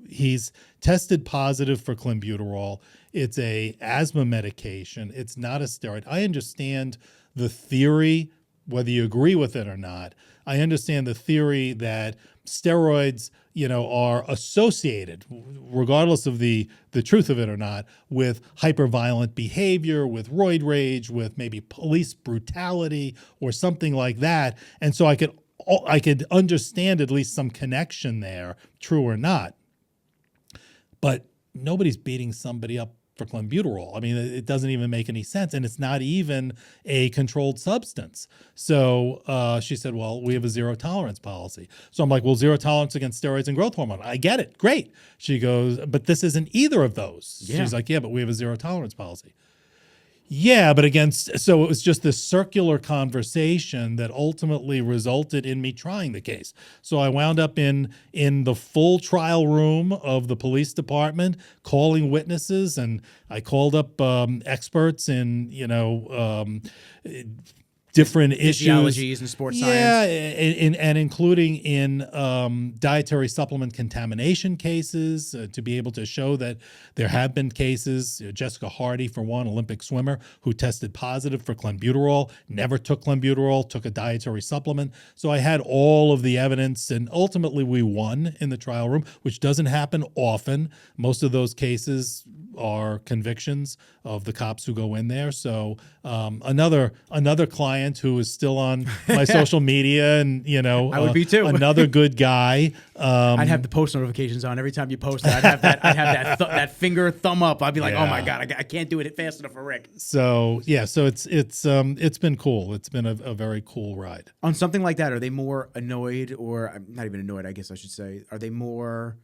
he's tested positive for Clenbuterol. It's a asthma medication. It's not a steroid. I understand the theory, whether you agree with it or not. I understand the theory that steroids, are associated, regardless of the truth of it or not, with hyperviolent behavior, with roid rage, with maybe police brutality or something like that. And so I could understand at least some connection there, true or not. But nobody's beating somebody up for clenbuterol. I mean, it doesn't even make any sense. And it's not even a controlled substance. So she said, well, we have a zero tolerance policy. So I'm like, well, zero tolerance against steroids and growth hormone. I get it. Great. She goes, but this isn't either of those. Yeah. She's like, yeah, but we have a zero tolerance policy. Yeah, but so it was just this circular conversation that ultimately resulted in me trying the case. So I wound up in the full trial room of the police department, calling witnesses, and I called up experts in different issues, physiologies and sports science. Yeah, and including in dietary supplement contamination cases, to be able to show that there have been cases. Jessica Hardy, for one, Olympic swimmer, who tested positive for clenbuterol, never took clenbuterol, took a dietary supplement. So I had all of the evidence, and ultimately we won in the trial room, which doesn't happen often. Most of those cases are convictions of the cops who go in there. So another client who is still on my social media, and I would be too. Another good guy. I'd have the post notifications on every time you post it. I'd have that finger thumb up. I'd be like, oh my god, I can't do it fast enough for Rick. So yeah, so it's been cool. It's been a very cool ride. On something like that, are they more annoyed, or I'm not even annoyed, I guess I should say? Are they more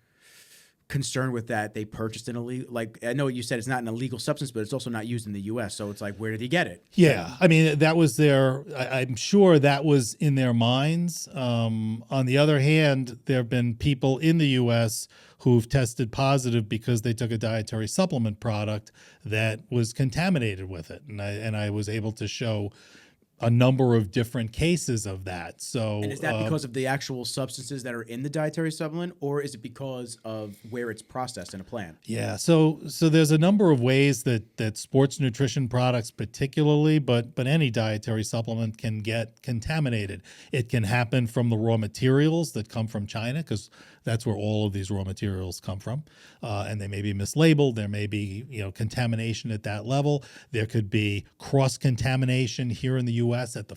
concerned with that they purchased an illegal, like, I know you said it's not an illegal substance, but it's also not used in the US, so it's like, where did he get it? Yeah, I mean, that was I'm sure that was in their minds. On the other hand, there have been people in the US who've tested positive because they took a dietary supplement product that was contaminated with it, and I was able to show a number of different cases of that. So, and is that because of the actual substances that are in the dietary supplement, or is it because of where it's processed in a plant? Yeah, so there's a number of ways that sports nutrition products particularly, but any dietary supplement can get contaminated. It can happen from the raw materials that come from China, because that's where all of these raw materials come from, and they may be mislabeled. There may be contamination at that level. There could be cross-contamination here in the U.S. at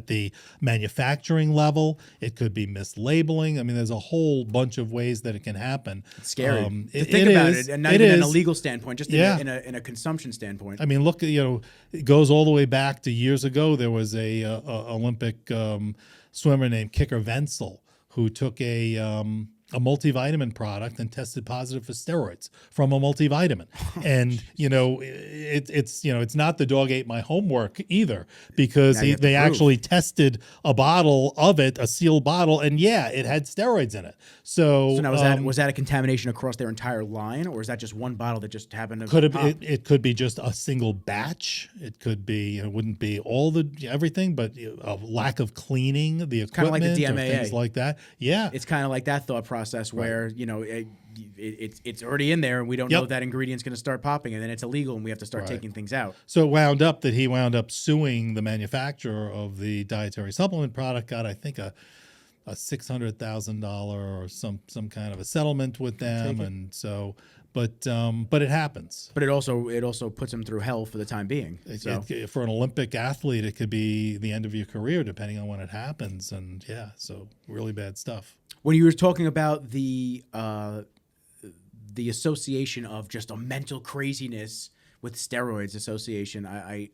the manufacturing level. It could be mislabeling. I mean, there's a whole bunch of ways that it can happen. It's scary to think about it, and not even in a legal standpoint, just in a consumption standpoint. I mean, look, it goes all the way back to years ago. There was a Olympic swimmer named Kicker Wenzel who took a multivitamin product and tested positive for steroids from a multivitamin. And, it's not the dog ate my homework either, because they actually tested a bottle of it, a sealed bottle, and it had steroids in it. So now was that a contamination across their entire line, or is that just one bottle that just happened to it could be just a single batch. It could be, it wouldn't be everything, but a lack of cleaning the equipment, kind of like the DMAA, or things like that. Yeah. It's kind of like that thought process where, it's already in there, and we don't know that ingredient's going to start popping, and then it's illegal, and we have to start taking things out. So it wound up that he wound up suing the manufacturer of the dietary supplement product, got, I think, a $600,000 or some kind of a settlement with them, and so, but it happens. But it also puts him through hell for the time being. So. For an Olympic athlete, it could be the end of your career depending on when it happens, and so really bad stuff. When you were talking about the association of just a mental craziness with steroids association, I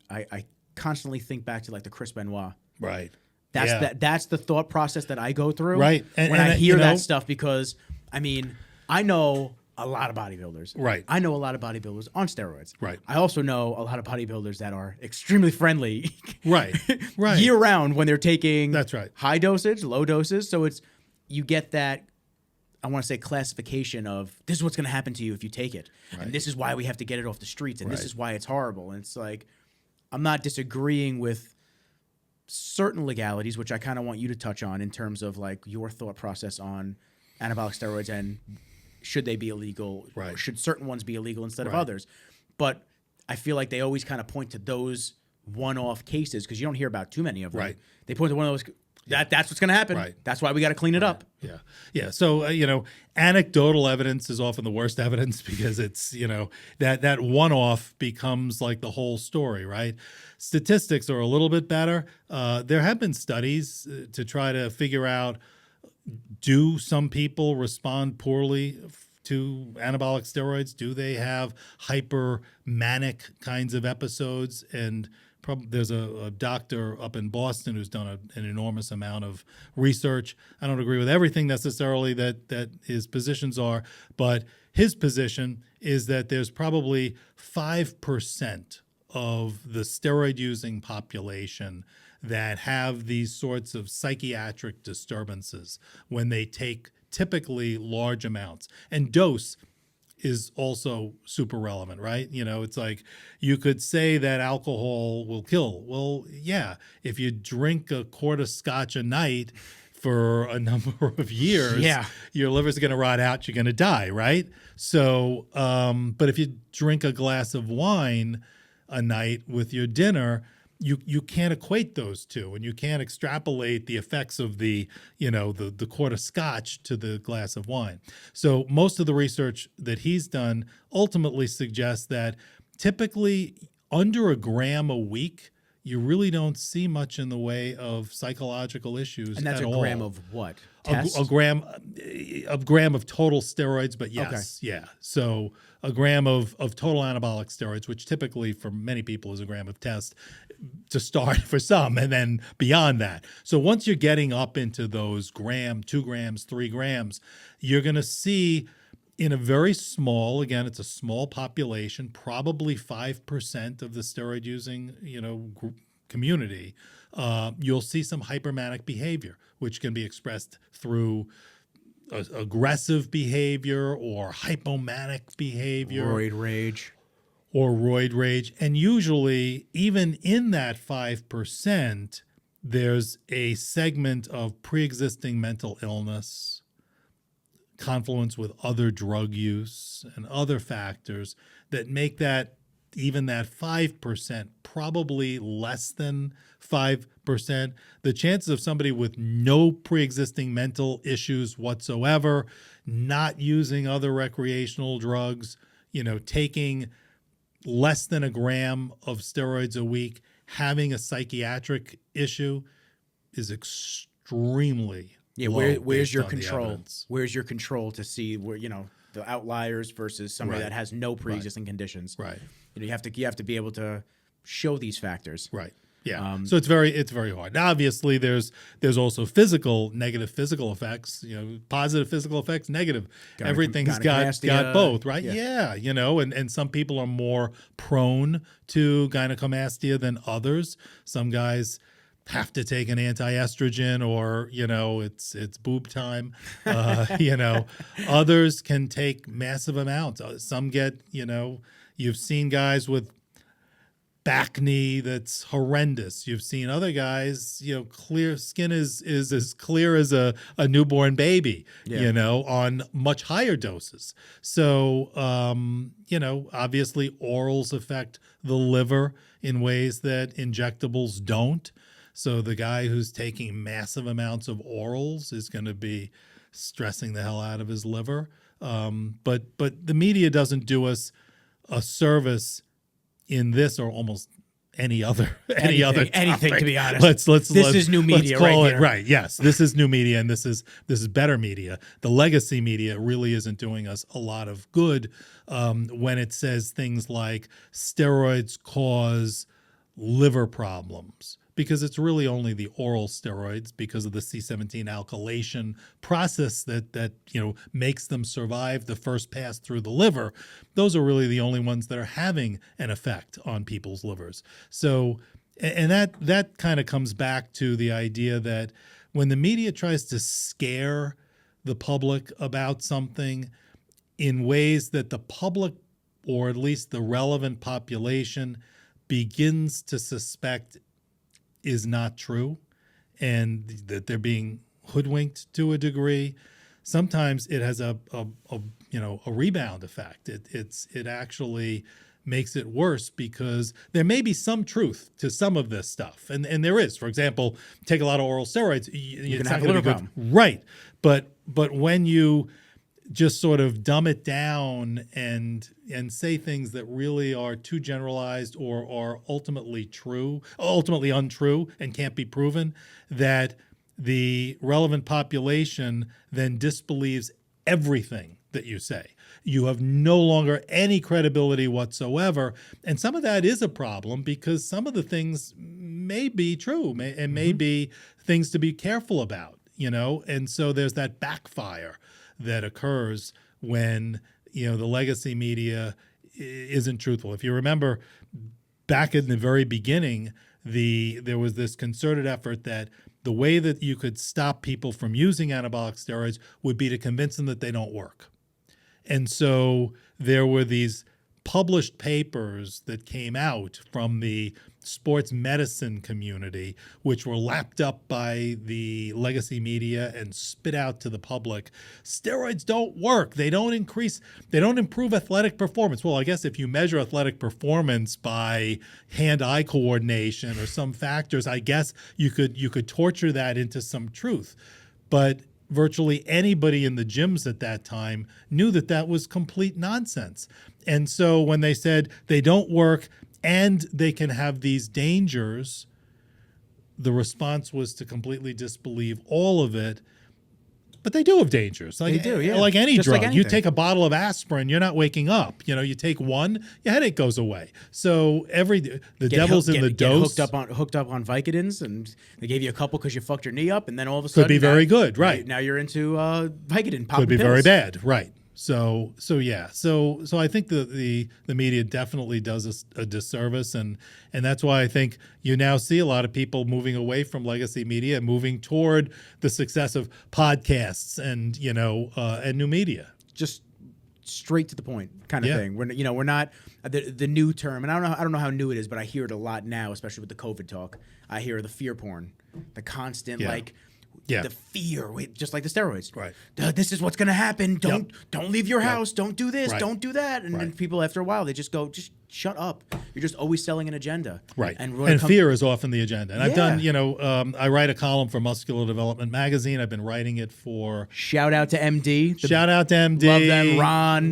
constantly think back to like the Chris Benoit. Right. That's the thought process that I go through when I hear that stuff, because I mean, I know a lot of bodybuilders. Right. I know a lot of bodybuilders on steroids. Right. I also know a lot of bodybuilders that are extremely friendly. Right. Year round when they're taking high dosage, low doses. So you get that, I want to say, classification of this is what's going to happen to you if you take it. Right. And this is why we have to get it off the streets. And this is why it's horrible. And it's like, I'm not disagreeing with certain legalities, which I kind of want you to touch on in terms of like your thought process on anabolic steroids and should they be illegal? Right. Or should certain ones be illegal instead of others? But I feel like they always kind of point to those one-off cases, because you don't hear about too many of them. Right. They point to one of those. That's what's going to happen. Right. That's why we got to clean it up. Yeah. Yeah. So, anecdotal evidence is often the worst evidence because it's, that one-off becomes like the whole story, right? Statistics are a little bit better. There have been studies to try to figure out, do some people respond poorly to anabolic steroids? Do they have hypermanic kinds of episodes? And there's a doctor up in Boston who's done an enormous amount of research. I don't agree with everything necessarily that his positions are, but his position is that there's probably 5% of the steroid-using population that have these sorts of psychiatric disturbances when they take typically large amounts. And dose is also super relevant, right? It's like you could say that alcohol will kill. Well, yeah, if you drink a quart of scotch a night for a number of years, your liver's going to rot out, you're going to die, right? So, but if you drink a glass of wine a night with your dinner, you can't equate those two, and you can't extrapolate the effects of the quart of scotch to the glass of wine. So most of the research that he's done ultimately suggests that typically under a gram a week, you really don't see much in the way of psychological issues. And that's at a all. gram of what? A gram of total steroids, but yes, yeah. So a gram of total anabolic steroids, which typically for many people is a gram of test to start for some, and then beyond that. So once you're getting up into those gram, 2 grams, 3 grams, you're going to see in a very small, again, it's a small population, probably 5% of the steroid using, community, you'll see some hypermanic behavior, which can be expressed through aggressive behavior or hypomanic behavior. Roid rage. And usually, even in that 5%, there's a segment of pre-existing mental illness, confluence with other drug use, and other factors that make that even that 5% probably less than 5%. The chances of somebody with no pre-existing mental issues whatsoever, not using other recreational drugs, taking less than a gram of steroids a week, having a psychiatric issue is extremely low. Where's your control? Where's your control to see where, the outliers versus somebody that has no pre-existing conditions? Right. You have to be able to show these factors. Right. Yeah. So it's very hard. Now, obviously, there's also negative physical effects. Positive physical effects, negative. Everything's got both, right? Yeah. And some people are more prone to gynecomastia than others. Some guys have to take an anti-estrogen, or it's boob time. Others can take massive amounts. Some get you've seen guys with back knee that's horrendous. You've seen other guys, clear skin is as clear as a newborn baby, on much higher doses. So, obviously orals affect the liver in ways that injectables don't. So the guy who's taking massive amounts of orals is going to be stressing the hell out of his liver. But the media doesn't do us a service in this or almost any other anything, to be honest. This is new media, right? Yes, this is new media, and this is better media. The legacy media really isn't doing us a lot of good when it says things like steroids cause liver problems, because it's really only the oral steroids, because of the C17 alkylation process that makes them survive the first pass through the liver. Those are really the only ones that are having an effect on people's livers. So, and that kind of comes back to the idea that when the media tries to scare the public about something in ways that the public, or at least the relevant population, begins to suspect is not true, and that they're being hoodwinked to a degree, sometimes it has a rebound effect. It actually makes it worse, because there may be some truth to some of this stuff. And there is. For example, take a lot of oral steroids. You're it's going to have not a going to liver be problem. good. Right. But when you just sort of dumb it down and say things that really are too generalized or are ultimately untrue and can't be proven, that the relevant population then disbelieves everything that you say. You have no longer any credibility whatsoever. And some of that is a problem, because some of the things may be true and may be things to be careful about, And so there's that backfire that occurs when, the legacy media isn't truthful. If you remember back in the very beginning, there was this concerted effort that the way that you could stop people from using anabolic steroids would be to convince them that they don't work. And so there were these published papers that came out from the sports medicine community, which were lapped up by the legacy media and spit out to the public. Steroids don't work. They don't improve athletic performance. Well, I guess if you measure athletic performance by hand-eye coordination or some factors, I guess you could torture that into some truth. But virtually anybody in the gyms at that time knew that that was complete nonsense. And so when they said they don't work and they can have these dangers, the response was to completely disbelieve all of it. But they do have dangers. They do, yeah. Like any Just drug. like You take a bottle of aspirin, you're not waking up. You take one, your headache goes away. So the devil's in the dose. Hooked up on Vicodins, and they gave you a couple because you fucked your knee up, and then all of a sudden could be very good, right? Now you're into Vicodin. Could be pills. very bad, right? So yeah. So I think the media definitely does a disservice, and that's why I think you now see a lot of people moving away from legacy media, moving toward the success of podcasts and and new media. Just straight to the point kind of thing. We're not the new term, and I don't know how new it is, but I hear it a lot now, especially with the COVID talk. I hear the fear porn, the constant the fear, just like the steroids. Right. This is what's going to happen. Don't leave your house. Don't do this. Right. Don't do that. And then people, after a while, they just go, just shut up. You're just always selling an agenda. Right. And fear is often the agenda. And I've done, I write a column for Muscular Development Magazine. I've been writing it for... Shout out to MD. Shout out to MD. Love them.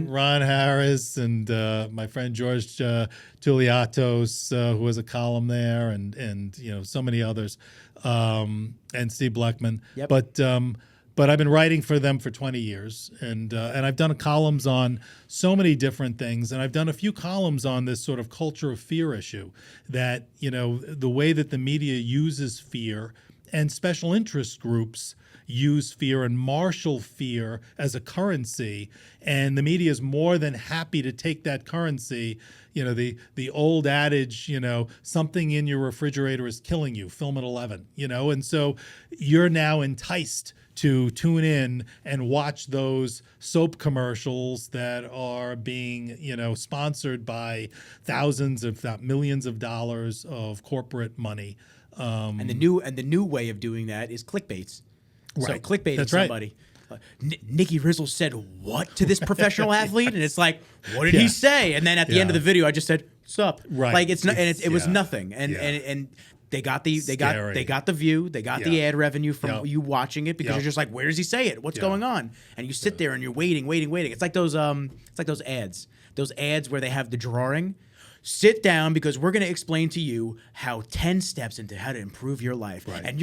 Ron Harris and my friend George Tuliatos, who has a column there, and so many others. And Steve Bleckman. Yep. But I've been writing for them for 20 years, and I've done columns on so many different things, and I've done a few columns on this sort of culture of fear issue, that the way that the media uses fear, and special interest groups use fear and marshal fear as a currency, and the media is more than happy to take that currency. The old adage, something in your refrigerator is killing you, film at 11, and so you're now enticed to tune in and watch those soap commercials that are being, sponsored by thousands, if not millions of dollars of corporate money. And the new way of doing that is clickbaits. Right. So clickbaiting That's somebody. Right. Nikki Rizzle said what to this professional athlete, and it's like, what did he say? And then at the end of the video, I just said, "Sup?" Right. Like it's not, and it was nothing. And they got the view, they got the ad revenue from you watching it, because you're just like, where does he say it? What's going on? And you sit there and you're waiting. It's like those ads. Those ads where they have the drawing. Sit down, because we're going to explain to you how 10 steps into how to improve your life. Right. And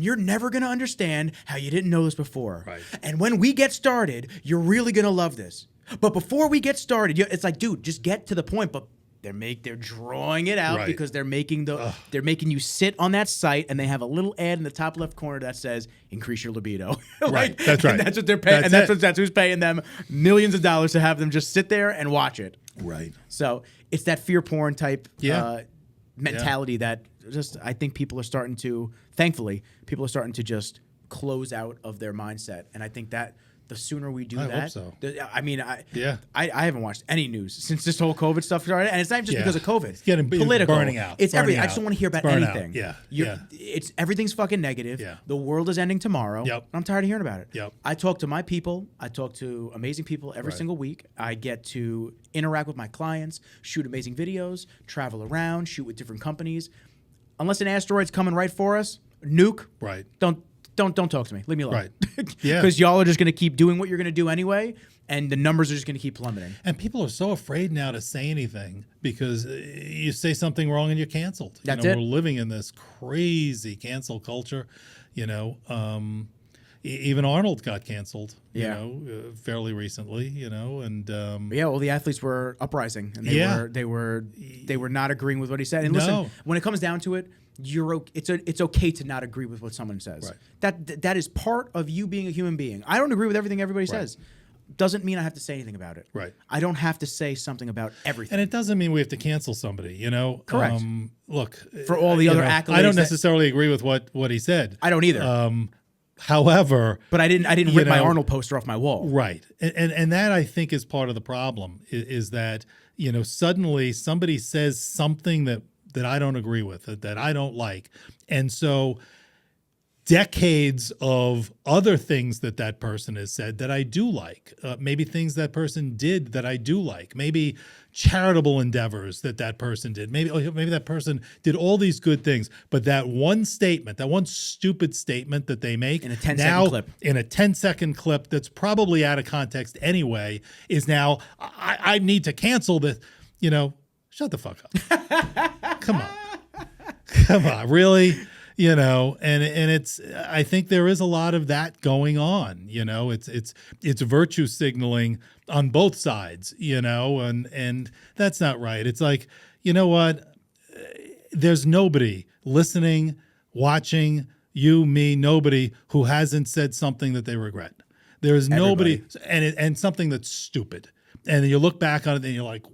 you're never going to understand how you didn't know this before. Right. And when we get started, you're really going to love this. But before we get started, it's like, dude, just get to the point. But they're drawing it out, because they're making you sit on that site, and they have a little ad in the top left corner that says increase your libido. Right. That's right. And that's what they're paying. That's who's paying them millions of dollars to have them just sit there and watch it. Right. So it's that fear porn type mentality that just, I think thankfully, people are starting to just close out of their mindset. And I think that the sooner we do I that. hope so. I mean, I haven't watched any news since this whole COVID stuff started, and it's not just because of COVID. It's getting political, burning out. It's everything. Out. I just don't want to hear about anything. Yeah. It's everything's fucking negative. Yeah. The world is ending tomorrow. Yep. I'm tired of hearing about it. Yep. I talk to my people. I talk to amazing people every single week. I get to interact with my clients, shoot amazing videos, travel around, shoot with different companies. Unless an asteroid's coming right for us, nuke. Right. Don't talk to me. Leave me alone. Right. Yeah. Because y'all are just going to keep doing what you're going to do anyway, and the numbers are just going to keep plummeting. And people are so afraid now to say anything because you say something wrong and you're canceled. That's it. We're living in this crazy cancel culture. Even Arnold got canceled. Fairly recently. And all the athletes were uprising, and they were not agreeing with what he said. And listen, when it comes down to it, it's okay to not agree with what someone says. Right. That is part of you being a human being. I don't agree with everything everybody says. Doesn't mean I have to say anything about it. Right. I don't have to say something about everything. And it doesn't mean we have to cancel somebody. Correct. Look, for all the other accolades, I don't necessarily agree with what he said. I don't either. However, but I didn't rip my Arnold poster off my wall. Right. And that I think is part of the problem is that, suddenly somebody says something that I don't agree with, that I don't like. And so decades of other things that person has said that I do like, maybe things that person did that I do like, maybe charitable endeavors that person did, maybe that person did all these good things, but that one statement, that one stupid statement that they make in a 10-second clip, in a 10-second clip that's probably out of context anyway, is now I need to cancel this. Shut the fuck up. Come on, really? And it's, I think there is a lot of that going on. It's virtue signaling on both sides, and that's not right. It's like, you know what? There's nobody listening, watching, you, me, nobody who hasn't said something that they regret. There's nobody, and something that's stupid. And then you look back on it and you're like,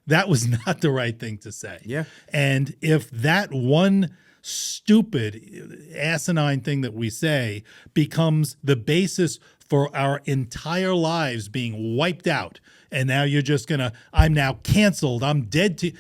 that was not the right thing to say. Yeah. And if that one stupid, asinine thing that we say becomes the basis for our entire lives being wiped out, and now you're just I'm now canceled, I'm dead to,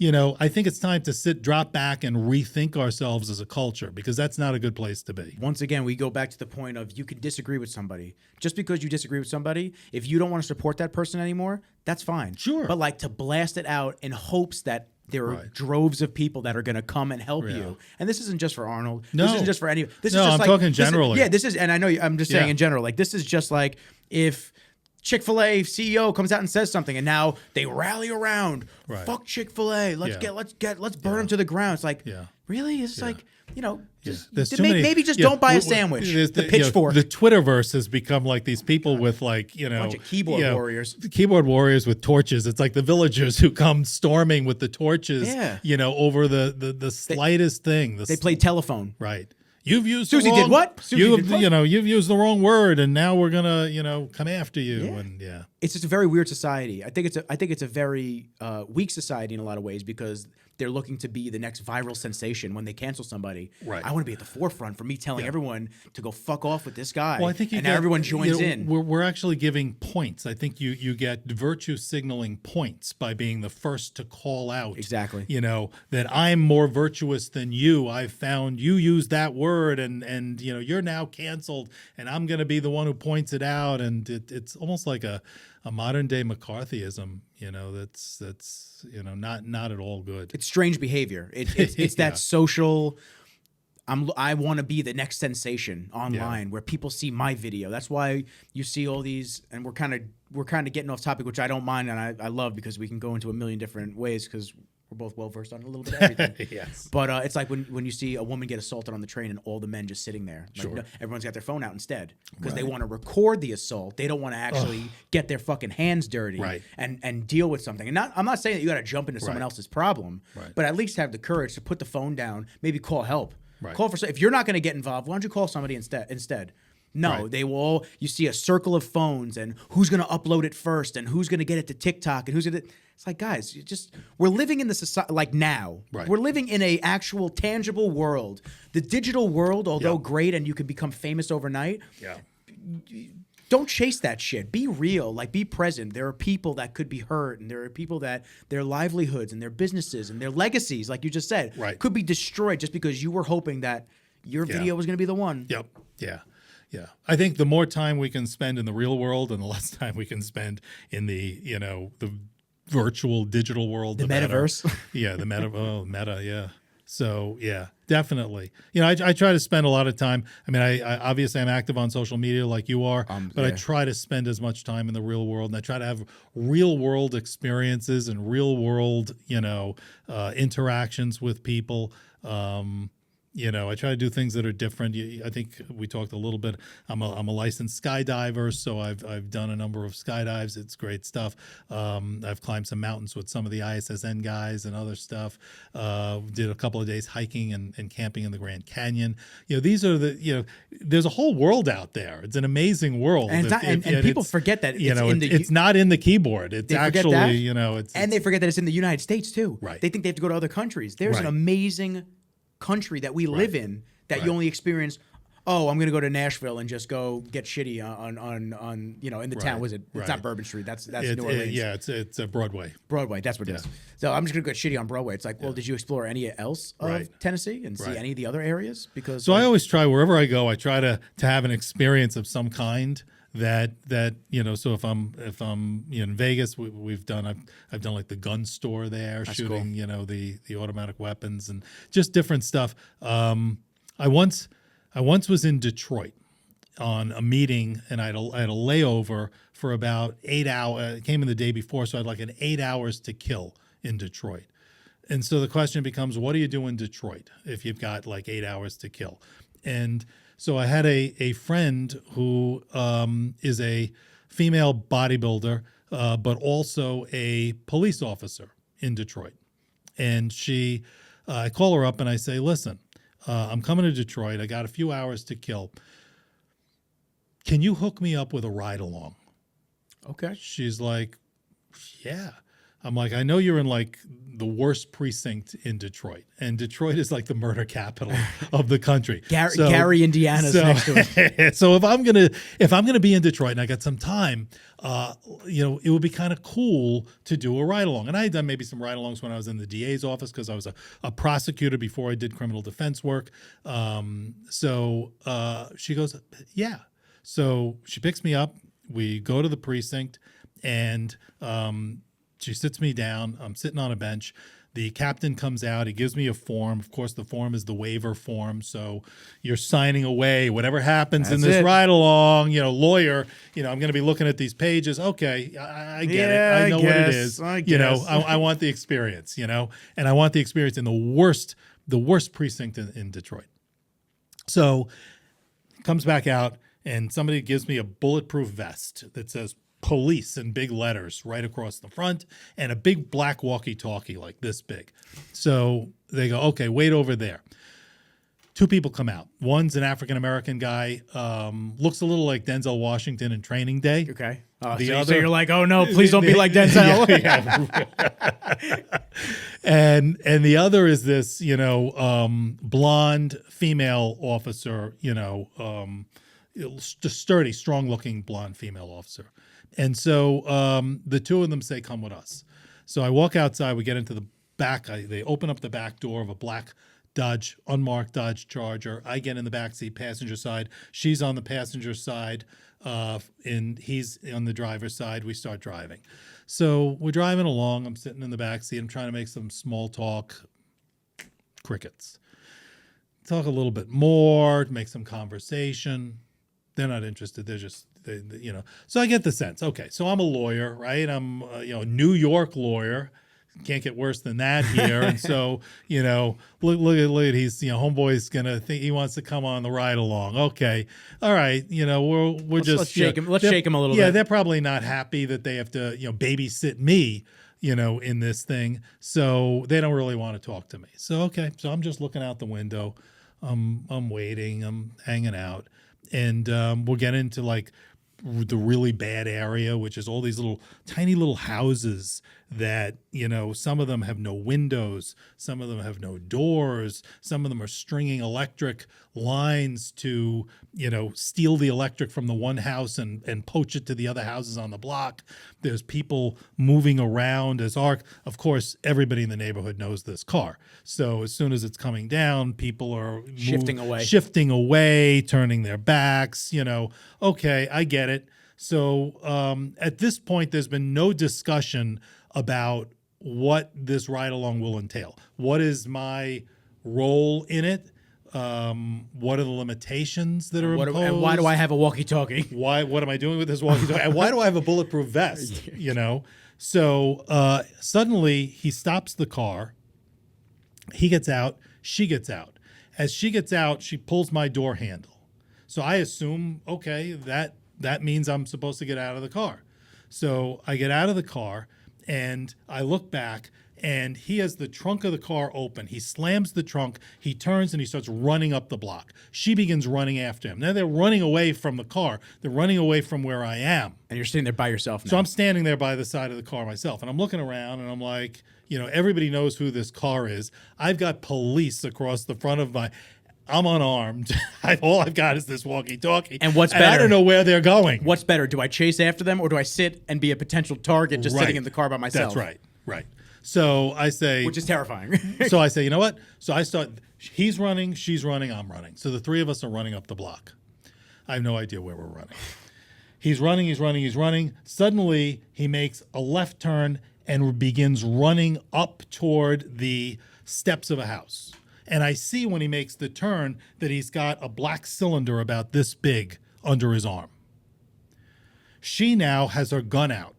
I think it's time to drop back and rethink ourselves as a culture, because that's not a good place to be. Once again, we go back to the point of you can disagree with somebody. Just because you disagree with somebody, if you don't want to support that person anymore, that's fine. Sure. But to blast it out in hopes that there are droves of people that are going to come and help you. And this isn't just for Arnold. No. This isn't just for any. This no, is just I'm talking generally. And I know I'm just saying in general. This is just like if Chick-fil-A CEO comes out and says something, and now they rally around. Right. Fuck Chick-fil-A. Let's burn them to the ground. It's like, really? It's like, just maybe just don't buy a sandwich. The pitchfork. The Twitterverse has become like these people with bunch of keyboard warriors. Keyboard warriors with torches. It's like the villagers who come storming with the torches. Over the slightest thing. They play telephone. Right. You've used Susie did what? You've used the wrong word, and now we're gonna come after you. Yeah. And it's just a very weird society. I think it's a very weak society in a lot of ways, because they're looking to be the next viral sensation when they cancel somebody. Right. I want to be at the forefront for me telling everyone to go fuck off with this guy. Well, I think now everyone joins in. We're actually giving points. I think you get virtue signaling points by being the first to call out. Exactly. That I'm more virtuous than you. I've found you use that word, and you're now canceled, and I'm going to be the one who points it out. And it's almost like a modern day McCarthyism. That's not at all good. It's strange behavior. It's that social. I want to be the next sensation online where people see my video. That's why you see all these, and we're kind of getting off topic, which I don't mind and I love, because we can go into a million different ways, because we're both well versed on a little bit of everything. Yes. But it's like when you see a woman get assaulted on the train and all the men just sitting there. Sure. Everyone's got their phone out instead, because they want to record the assault. They don't want to actually get their fucking hands dirty and deal with something. And I'm not saying that you got to jump into someone else's problem, but at least have the courage to put the phone down, maybe call help. Right. Call for, if you're not going to get involved, why don't you call somebody instead? No, they will all, you see a circle of phones, and who's going to upload it first, and who's going to get it to TikTok, and who's going to, it's like, guys, we're living in the society, like now, we're living in a actual tangible world. The digital world, although great and you can become famous overnight, don't chase that shit. Be real. Like, be present. There are people that could be hurt, and there are people that their livelihoods and their businesses and their legacies, like you just said, could be destroyed just because you were hoping that your video was going to be the one. Yep. Yeah. Yeah. I think the more time we can spend in the real world and the less time we can spend in the, the virtual digital world. The metaverse. Yeah. The meta. Yeah. So yeah, definitely. I try to spend a lot of time. I mean, I obviously I'm active on social media like you are, but I try to spend as much time in the real world, and I try to have real world experiences and real world, interactions with people. I try to do things that are different. I think we talked a little bit. I'm a licensed skydiver, so I've done a number of skydives. It's great stuff. I've climbed some mountains with some of the ISSN guys and other stuff. Did a couple of days hiking and camping in the Grand Canyon. These are there's a whole world out there. It's an amazing world. And, and people forget that it's not in the keyboard. It's actually, and they forget that it's in the United States too. Right. They think they have to go to other countries. There's an amazing country that we live in that you only experience. Oh, I'm going to go to Nashville and just go get shitty on in the town. Was it? It's not Bourbon Street. That's New Orleans. It's a Broadway. Broadway. That's what it is. So I'm just going to go get shitty on Broadway. It's like, well, did you explore any else of Tennessee and see any of the other areas? Because I always try, wherever I go, I try to have an experience of some kind. That so if I'm in Vegas, I've done like the gun store there, that's shooting cool. The automatic weapons and just different stuff. I once was in Detroit on a meeting, and I had a layover for about 8 hours. It came in the day before, so I had like 8 hours to kill in Detroit. And so the question becomes, what do you do in Detroit if you've got like 8 hours to kill? And so I had a friend who is a female bodybuilder, but also a police officer in Detroit. And I call her up and I say, listen, I'm coming to Detroit. I got a few hours to kill. Can you hook me up with a ride along? Okay. She's like, yeah. I'm like, I know you're in like the worst precinct in Detroit, and Detroit is like the murder capital of the country. Gary, Indiana's next to it. So if I'm gonna be in Detroit and I got some time, it would be kind of cool to do a ride along. And I had done maybe some ride alongs when I was in the DA's office because I was a prosecutor before I did criminal defense work. So she goes, yeah. So she picks me up. We go to the precinct, and she sits me down. I'm sitting on a bench. The captain comes out. He gives me a form. Of course, the form is the waiver form. So you're signing away whatever happens in this ride along. Lawyer, I'm going to be looking at these pages. Okay, I get it. I know what it is. I want the experience, and I want the experience in the worst precinct in Detroit. So comes back out, and somebody gives me a bulletproof vest that says police in big letters right across the front, and a big black walkie-talkie like this big. So they go, okay, wait over there. Two people come out. One's an African-American guy, looks a little like Denzel Washington in Training Day. Okay. So you're like, oh no, please don't be like Denzel. And the other is this, blonde female officer, sturdy, strong-looking blonde female officer. And so the two of them say, come with us. So I walk outside. We get into the back. They open up the back door of a black unmarked Dodge Charger. I get in the back seat, passenger side. She's on the passenger side, and he's on the driver's side. We start driving. So we're driving along. I'm sitting in the back seat. I'm trying to make some small talk. Crickets. Talk a little bit more, make some conversation. They're not interested. They're just, So I get the sense. Okay, so I'm a lawyer, right? I'm a New York lawyer. Can't get worse than that here. And so, look at he's, homeboy's gonna think he wants to come on the ride along. Okay, all right, let's shake him. Let's shake him a little bit. Yeah, they're probably not happy that they have to, babysit me, in this thing. So they don't really want to talk to me. So okay, so I'm just looking out the window. I'm waiting. I'm hanging out. And we'll get into like the really bad area, which is all these little tiny little houses that, some of them have no windows, some of them have no doors, some of them are stringing electric lines to, steal the electric from the one house and poach it to the other houses on the block. There's people moving around. Of course, everybody in the neighborhood knows this car. So as soon as it's coming down, people are shifting away, turning their backs, okay, I get it. So at this point, there's been no discussion about what this ride-along will entail. What is my role in it? What are the limitations that are imposed? And why do I have a walkie-talkie? What am I doing with this walkie-talkie? And why do I have a bulletproof vest? So suddenly he stops the car. He gets out. She gets out. As she gets out, she pulls my door handle. So I assume, okay, that means I'm supposed to get out of the car. So I get out of the car and I look back, and he has the trunk of the car open. He slams the trunk. He turns and he starts running up the block. She begins running after him. Now they're running away from the car. They're running away from where I am. And you're sitting there by yourself now. So I'm standing there by the side of the car myself, and I'm looking around, and I'm like, everybody knows who this car is. I've got police across the front of I'm unarmed. All I've got is this walkie-talkie. And what's better? I don't know where they're going. What's better? Do I chase after them, or do I sit and be a potential target just sitting in the car by myself? That's right. So I say... Which is terrifying. So I say, you know what? So I start... He's running, she's running, I'm running. So the three of us are running up the block. I have no idea where we're running. He's running. Suddenly, he makes a left turn and begins running up toward the steps of a house. And I see when he makes the turn that he's got a black cylinder about this big under his arm. She now has her gun out.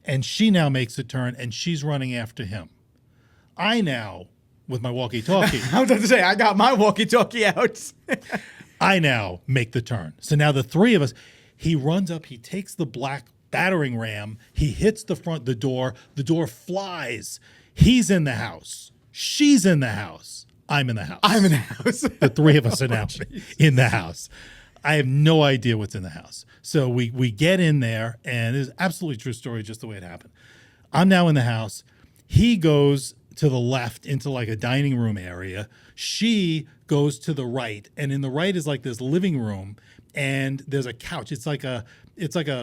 And she now makes a turn, and she's running after him. I now, with my walkie-talkie... I was about to say, I got my walkie-talkie out. I now make the turn. So now the three of us, he runs up, he takes the black battering ram, he hits the door flies. He's in the house. She's in the house. I'm in the house. The three of us are now in the house. I have no idea what's in the house. So we get in there, and it's absolutely true story, just the way it happened. I'm now in the house. He goes to the left into like a dining room area. She goes to the right, and in the right is like this living room, and there's a couch. It's like a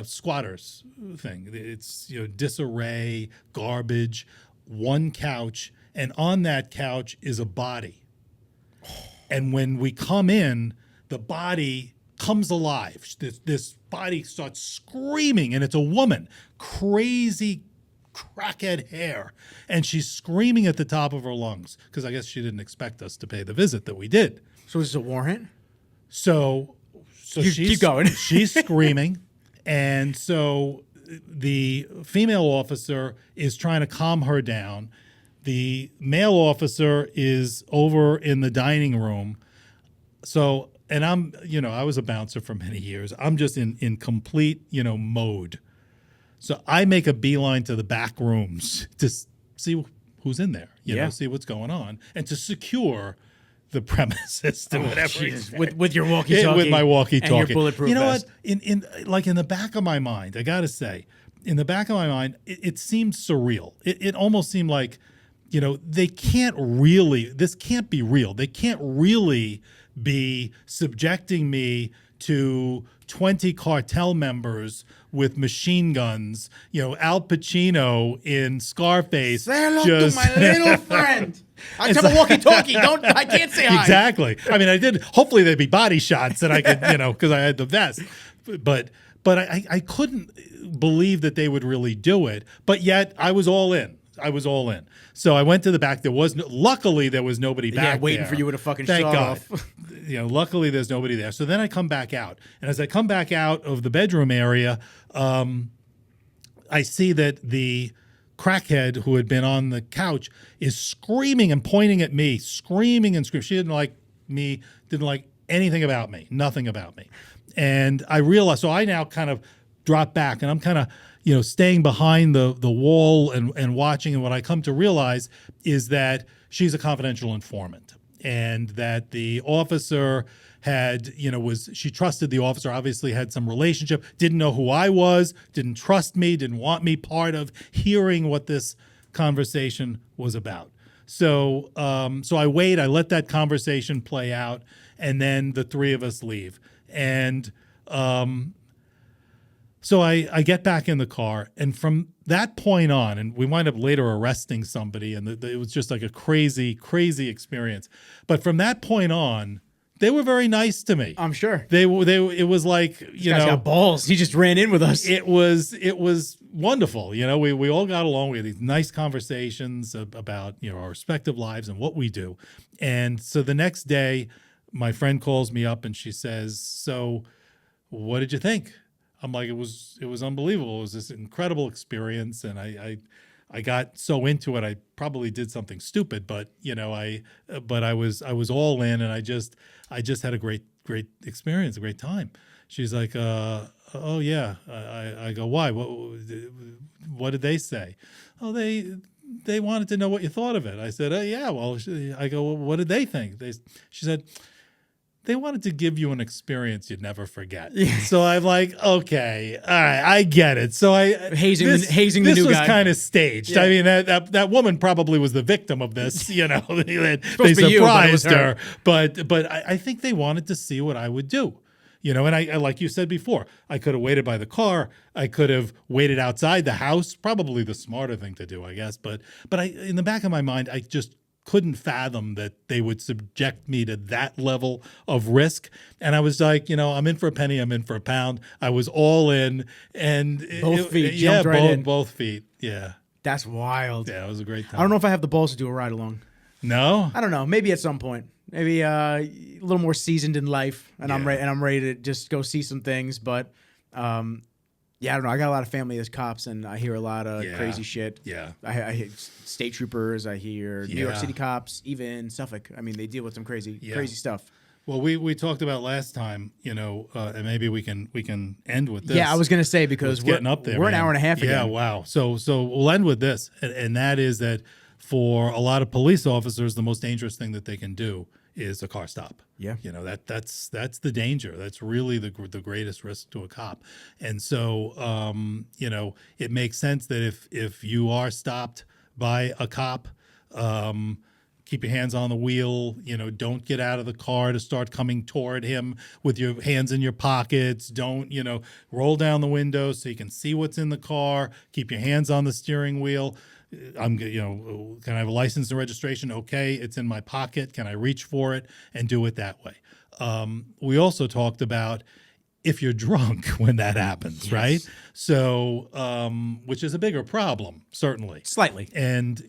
squatter's thing. It's disarray, garbage, one couch, and on that couch is a body. And when we come in, the body comes alive. This body starts screaming, and it's a woman, crazy crackhead hair, and she's screaming at the top of her lungs because I guess she didn't expect us to pay the visit that we did. So is this a warrant? So keep going. She's screaming, and so the female officer is trying to calm her down. The male officer is over in the dining room. So, and I'm, I was a bouncer for many years. I'm just in complete, mode. So I make a beeline to the back rooms to see who's in there, see what's going on, and to secure the premises to whatever. With your walkie-talkie. With my walkie-talkie. And your bulletproof vest. What? In the back of my mind, I got to say, it seemed surreal. It almost seemed like, this can't be real. They can't really be subjecting me to 20 cartel members with machine guns, Al Pacino in Scarface. Say hello to my little friend. I have a walkie-talkie. I can't say hi. Exactly. I mean, I did. Hopefully there'd be body shots that I could, because I had the vest. But I couldn't believe that they would really do it. But yet I was all in. So I went to the back. Luckily there was nobody back waiting there. for you with a fucking Thank shot God. off. Luckily there's nobody there. So then I come back out. And as I come back out of the bedroom area, I see that the crackhead who had been on the couch is screaming and pointing at me, screaming and screaming. She didn't like me, didn't like anything about me, nothing about me. And I realized, so I now kind of drop back, and I'm kind of, staying behind the wall and watching. And what I come to realize is that she's a confidential informant. and that the officer had, she trusted the officer, obviously had some relationship, didn't know who I was, didn't trust me, didn't want me part of hearing what this conversation was about. So I wait, I let that conversation play out, and then the three of us leave. And so I get back in the car, and from that point on, and we wind up later arresting somebody, and it was just like a crazy, crazy experience. But from that point on, they were very nice to me. I'm sure. It was like, This guy's got balls. He just ran in with us. It was wonderful. We all got along. We had these nice conversations about, our respective lives and what we do. And so the next day, my friend calls me up and she says, "So what did you think?" I'm like, it was unbelievable. It was this incredible experience, and I got so into it. I probably did something stupid, but I was all in, and I just had a great experience, a great time. She's like, "Oh yeah." I go, "Why? What did they say?" "Oh, they wanted to know what you thought of it." I said, "Yeah." Well, I go, "Well, what did they think?" She said, "They wanted to give you an experience you'd never forget." Yeah. So I'm like, okay, all right, I get it. So hazing the new guy. This was kind of staged. Yeah. I mean, that woman probably was the victim of this. They surprised her. But I think they wanted to see what I would do. And I like you said before, I could have waited by the car. I could have waited outside the house. Probably the smarter thing to do, I guess. But in the back of my mind, I just couldn't fathom that they would subject me to that level of risk. And I was like, I'm in for a penny, I'm in for a pound. I was all in, and both feet jumped right in. Both feet. Yeah. That's wild. Yeah, it was a great time. I don't know if I have the balls to do a ride along. No? I don't know. Maybe at some point. Maybe a little more seasoned in life, and I'm ready to just go see some things. But yeah, I don't know. I got a lot of family as cops, and I hear a lot of crazy shit. Yeah. I hear state troopers. I hear New York City cops, even Suffolk. I mean, they deal with some crazy stuff. Well, we talked about last time, and maybe we can end with this. Yeah, I was going to say, because we're getting up there. We're an hour and a half again. Yeah, wow. So we'll end with this, and that is that for a lot of police officers, the most dangerous thing that they can do is a car stop. Yeah. That's the danger. That's really the greatest risk to a cop. And so, it makes sense that if you are stopped by a cop, keep your hands on the wheel, don't get out of the car to start coming toward him with your hands in your pockets. Don't, roll down the window so you can see what's in the car. Keep your hands on the steering wheel. Can I have a license and registration? Okay, it's in my pocket. Can I reach for it and do it that way? We also talked about if you're drunk when that happens, right? So, which is a bigger problem, certainly. Slightly. And,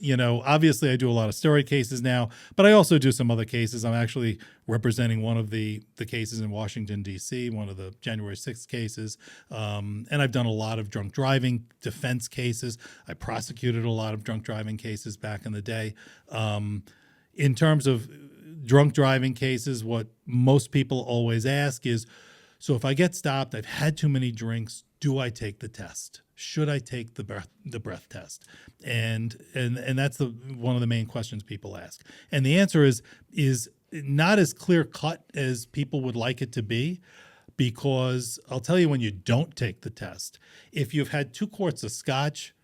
obviously I do a lot of steroid cases now, but I also do some other cases. I'm actually representing one of the cases in Washington, D.C., one of the January 6th cases. And I've done a lot of drunk driving defense cases. I prosecuted a lot of drunk driving cases back in the day. In terms of drunk driving cases, what most people always ask is, so if I get stopped, I've had too many drinks, do I take the test? Should I take the breath test? And that's one of the main questions people ask. And the answer is not as clear cut as people would like it to be, because I'll tell you, when you don't take the test, if you've had 2 quarts of scotch,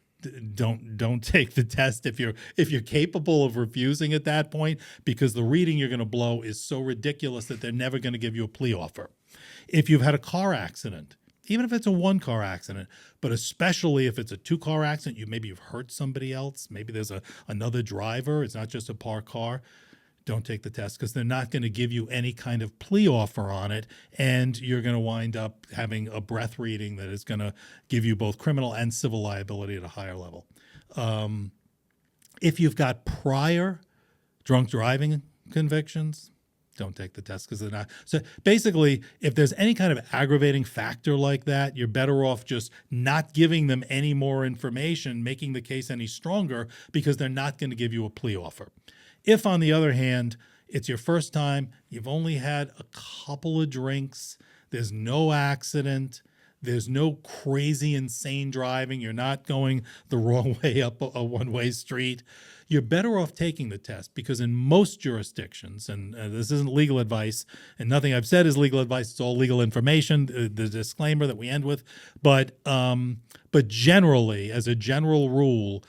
don't take the test if you're capable of refusing at that point, because the reading you're going to blow is so ridiculous that they're never going to give you a plea offer. If you've had a car accident, even if it's a 1-car accident, but especially if it's a 2-car accident, maybe you've hurt somebody else, maybe there's another driver, it's not just a parked car, don't take the test, because they're not going to give you any kind of plea offer on it, and you're going to wind up having a breath reading that is going to give you both criminal and civil liability at a higher level. If you've got prior drunk driving convictions, don't take the test, because they're not. So basically, if there's any kind of aggravating factor like that, you're better off just not giving them any more information, making the case any stronger, because they're not going to give you a plea offer. If, on the other hand, it's your first time, you've only had a couple of drinks, there's no accident, There's no crazy, insane driving. You're not going the wrong way up a one-way street. You're better off taking the test because in most jurisdictions, and this isn't legal advice, and nothing I've said is legal advice, it's all legal information, the disclaimer that we end with, but generally, as a general rule,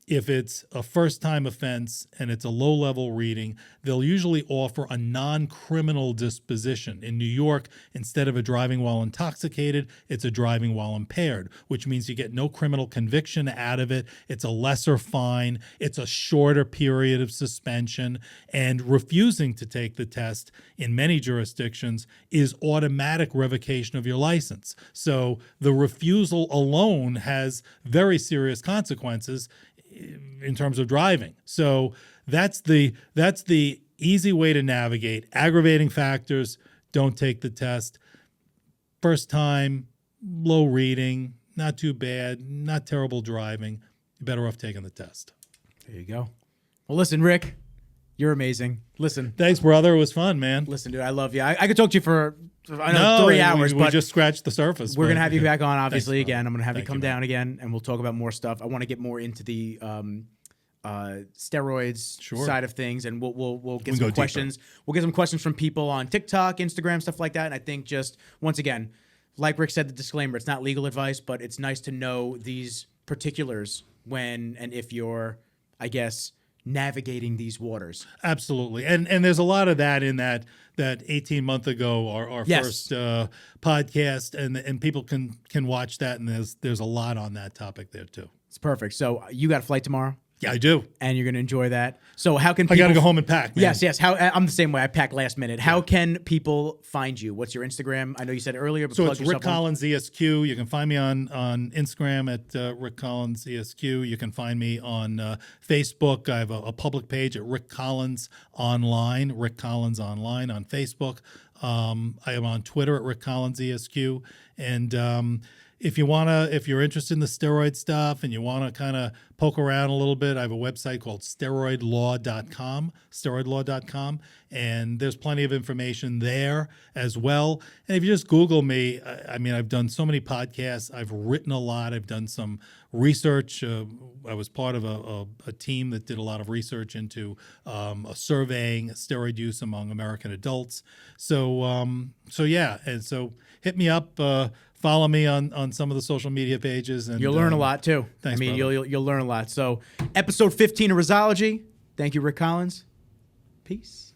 if it's a first-time offense and it's a low-level reading, they'll usually offer a non-criminal disposition. In New York, instead of a driving while intoxicated, it's a driving while impaired, which means you get no criminal conviction out of it. It's a lesser fine. It's a shorter period of suspension. And refusing to take the test in many jurisdictions is automatic revocation of your license. So the refusal alone has very serious consequences in terms of driving. So that's the easy way to navigate. Aggravating factors, don't take the test. First time, low reading, not too bad, not terrible driving. You're better off taking the test. There you go. Well, listen, Rick, you're amazing. Listen. Thanks, brother. It was fun, man. Listen, dude, I love you. I could talk to you for 3 hours, we but just scratched the surface. We're going to have you back on, obviously, again. I'm going to have you come down man. again, and we'll talk about more stuff. I want to get more into the steroids side of things, and we'll get some questions. We'll get some questions from people on TikTok, Instagram, stuff like that. And I think just, once again, like Rick said, the disclaimer, it's not legal advice, but it's nice to know these particulars when and if you're, I guess, navigating these waters. Absolutely. And there's a lot of that in that 18-month ago, our first podcast, and people can watch that, and there's a lot on that topic there too. It's perfect. So you got a flight tomorrow? Yeah, I do. And you're going to enjoy that. So how can people... I got to go home and pack, man. Yes. How I'm the same way. I pack last minute. How can people find you? What's your Instagram? I know you said earlier, but so it's Rick Collins ESQ. You can find me on Instagram at Rick Collins ESQ. You can find me on Facebook. I have a public page at Rick Collins Online, Rick Collins Online on Facebook. I am on Twitter at Rick Collins ESQ. And if you're interested in the steroid stuff and you want to kind of poke around a little bit, I have a website called steroidlaw.com, and there's plenty of information there as well. And if you just Google me, I mean, I've done so many podcasts. I've written a lot. I've done some research. I was part of a team that did a lot of research into surveying steroid use among American adults. So yeah, and so hit me up. Follow me on some of the social media pages, and you'll learn a lot too. Thanks, you'll learn a lot. So, episode 15 of Rizzology. Thank you, Rick Collins. Peace.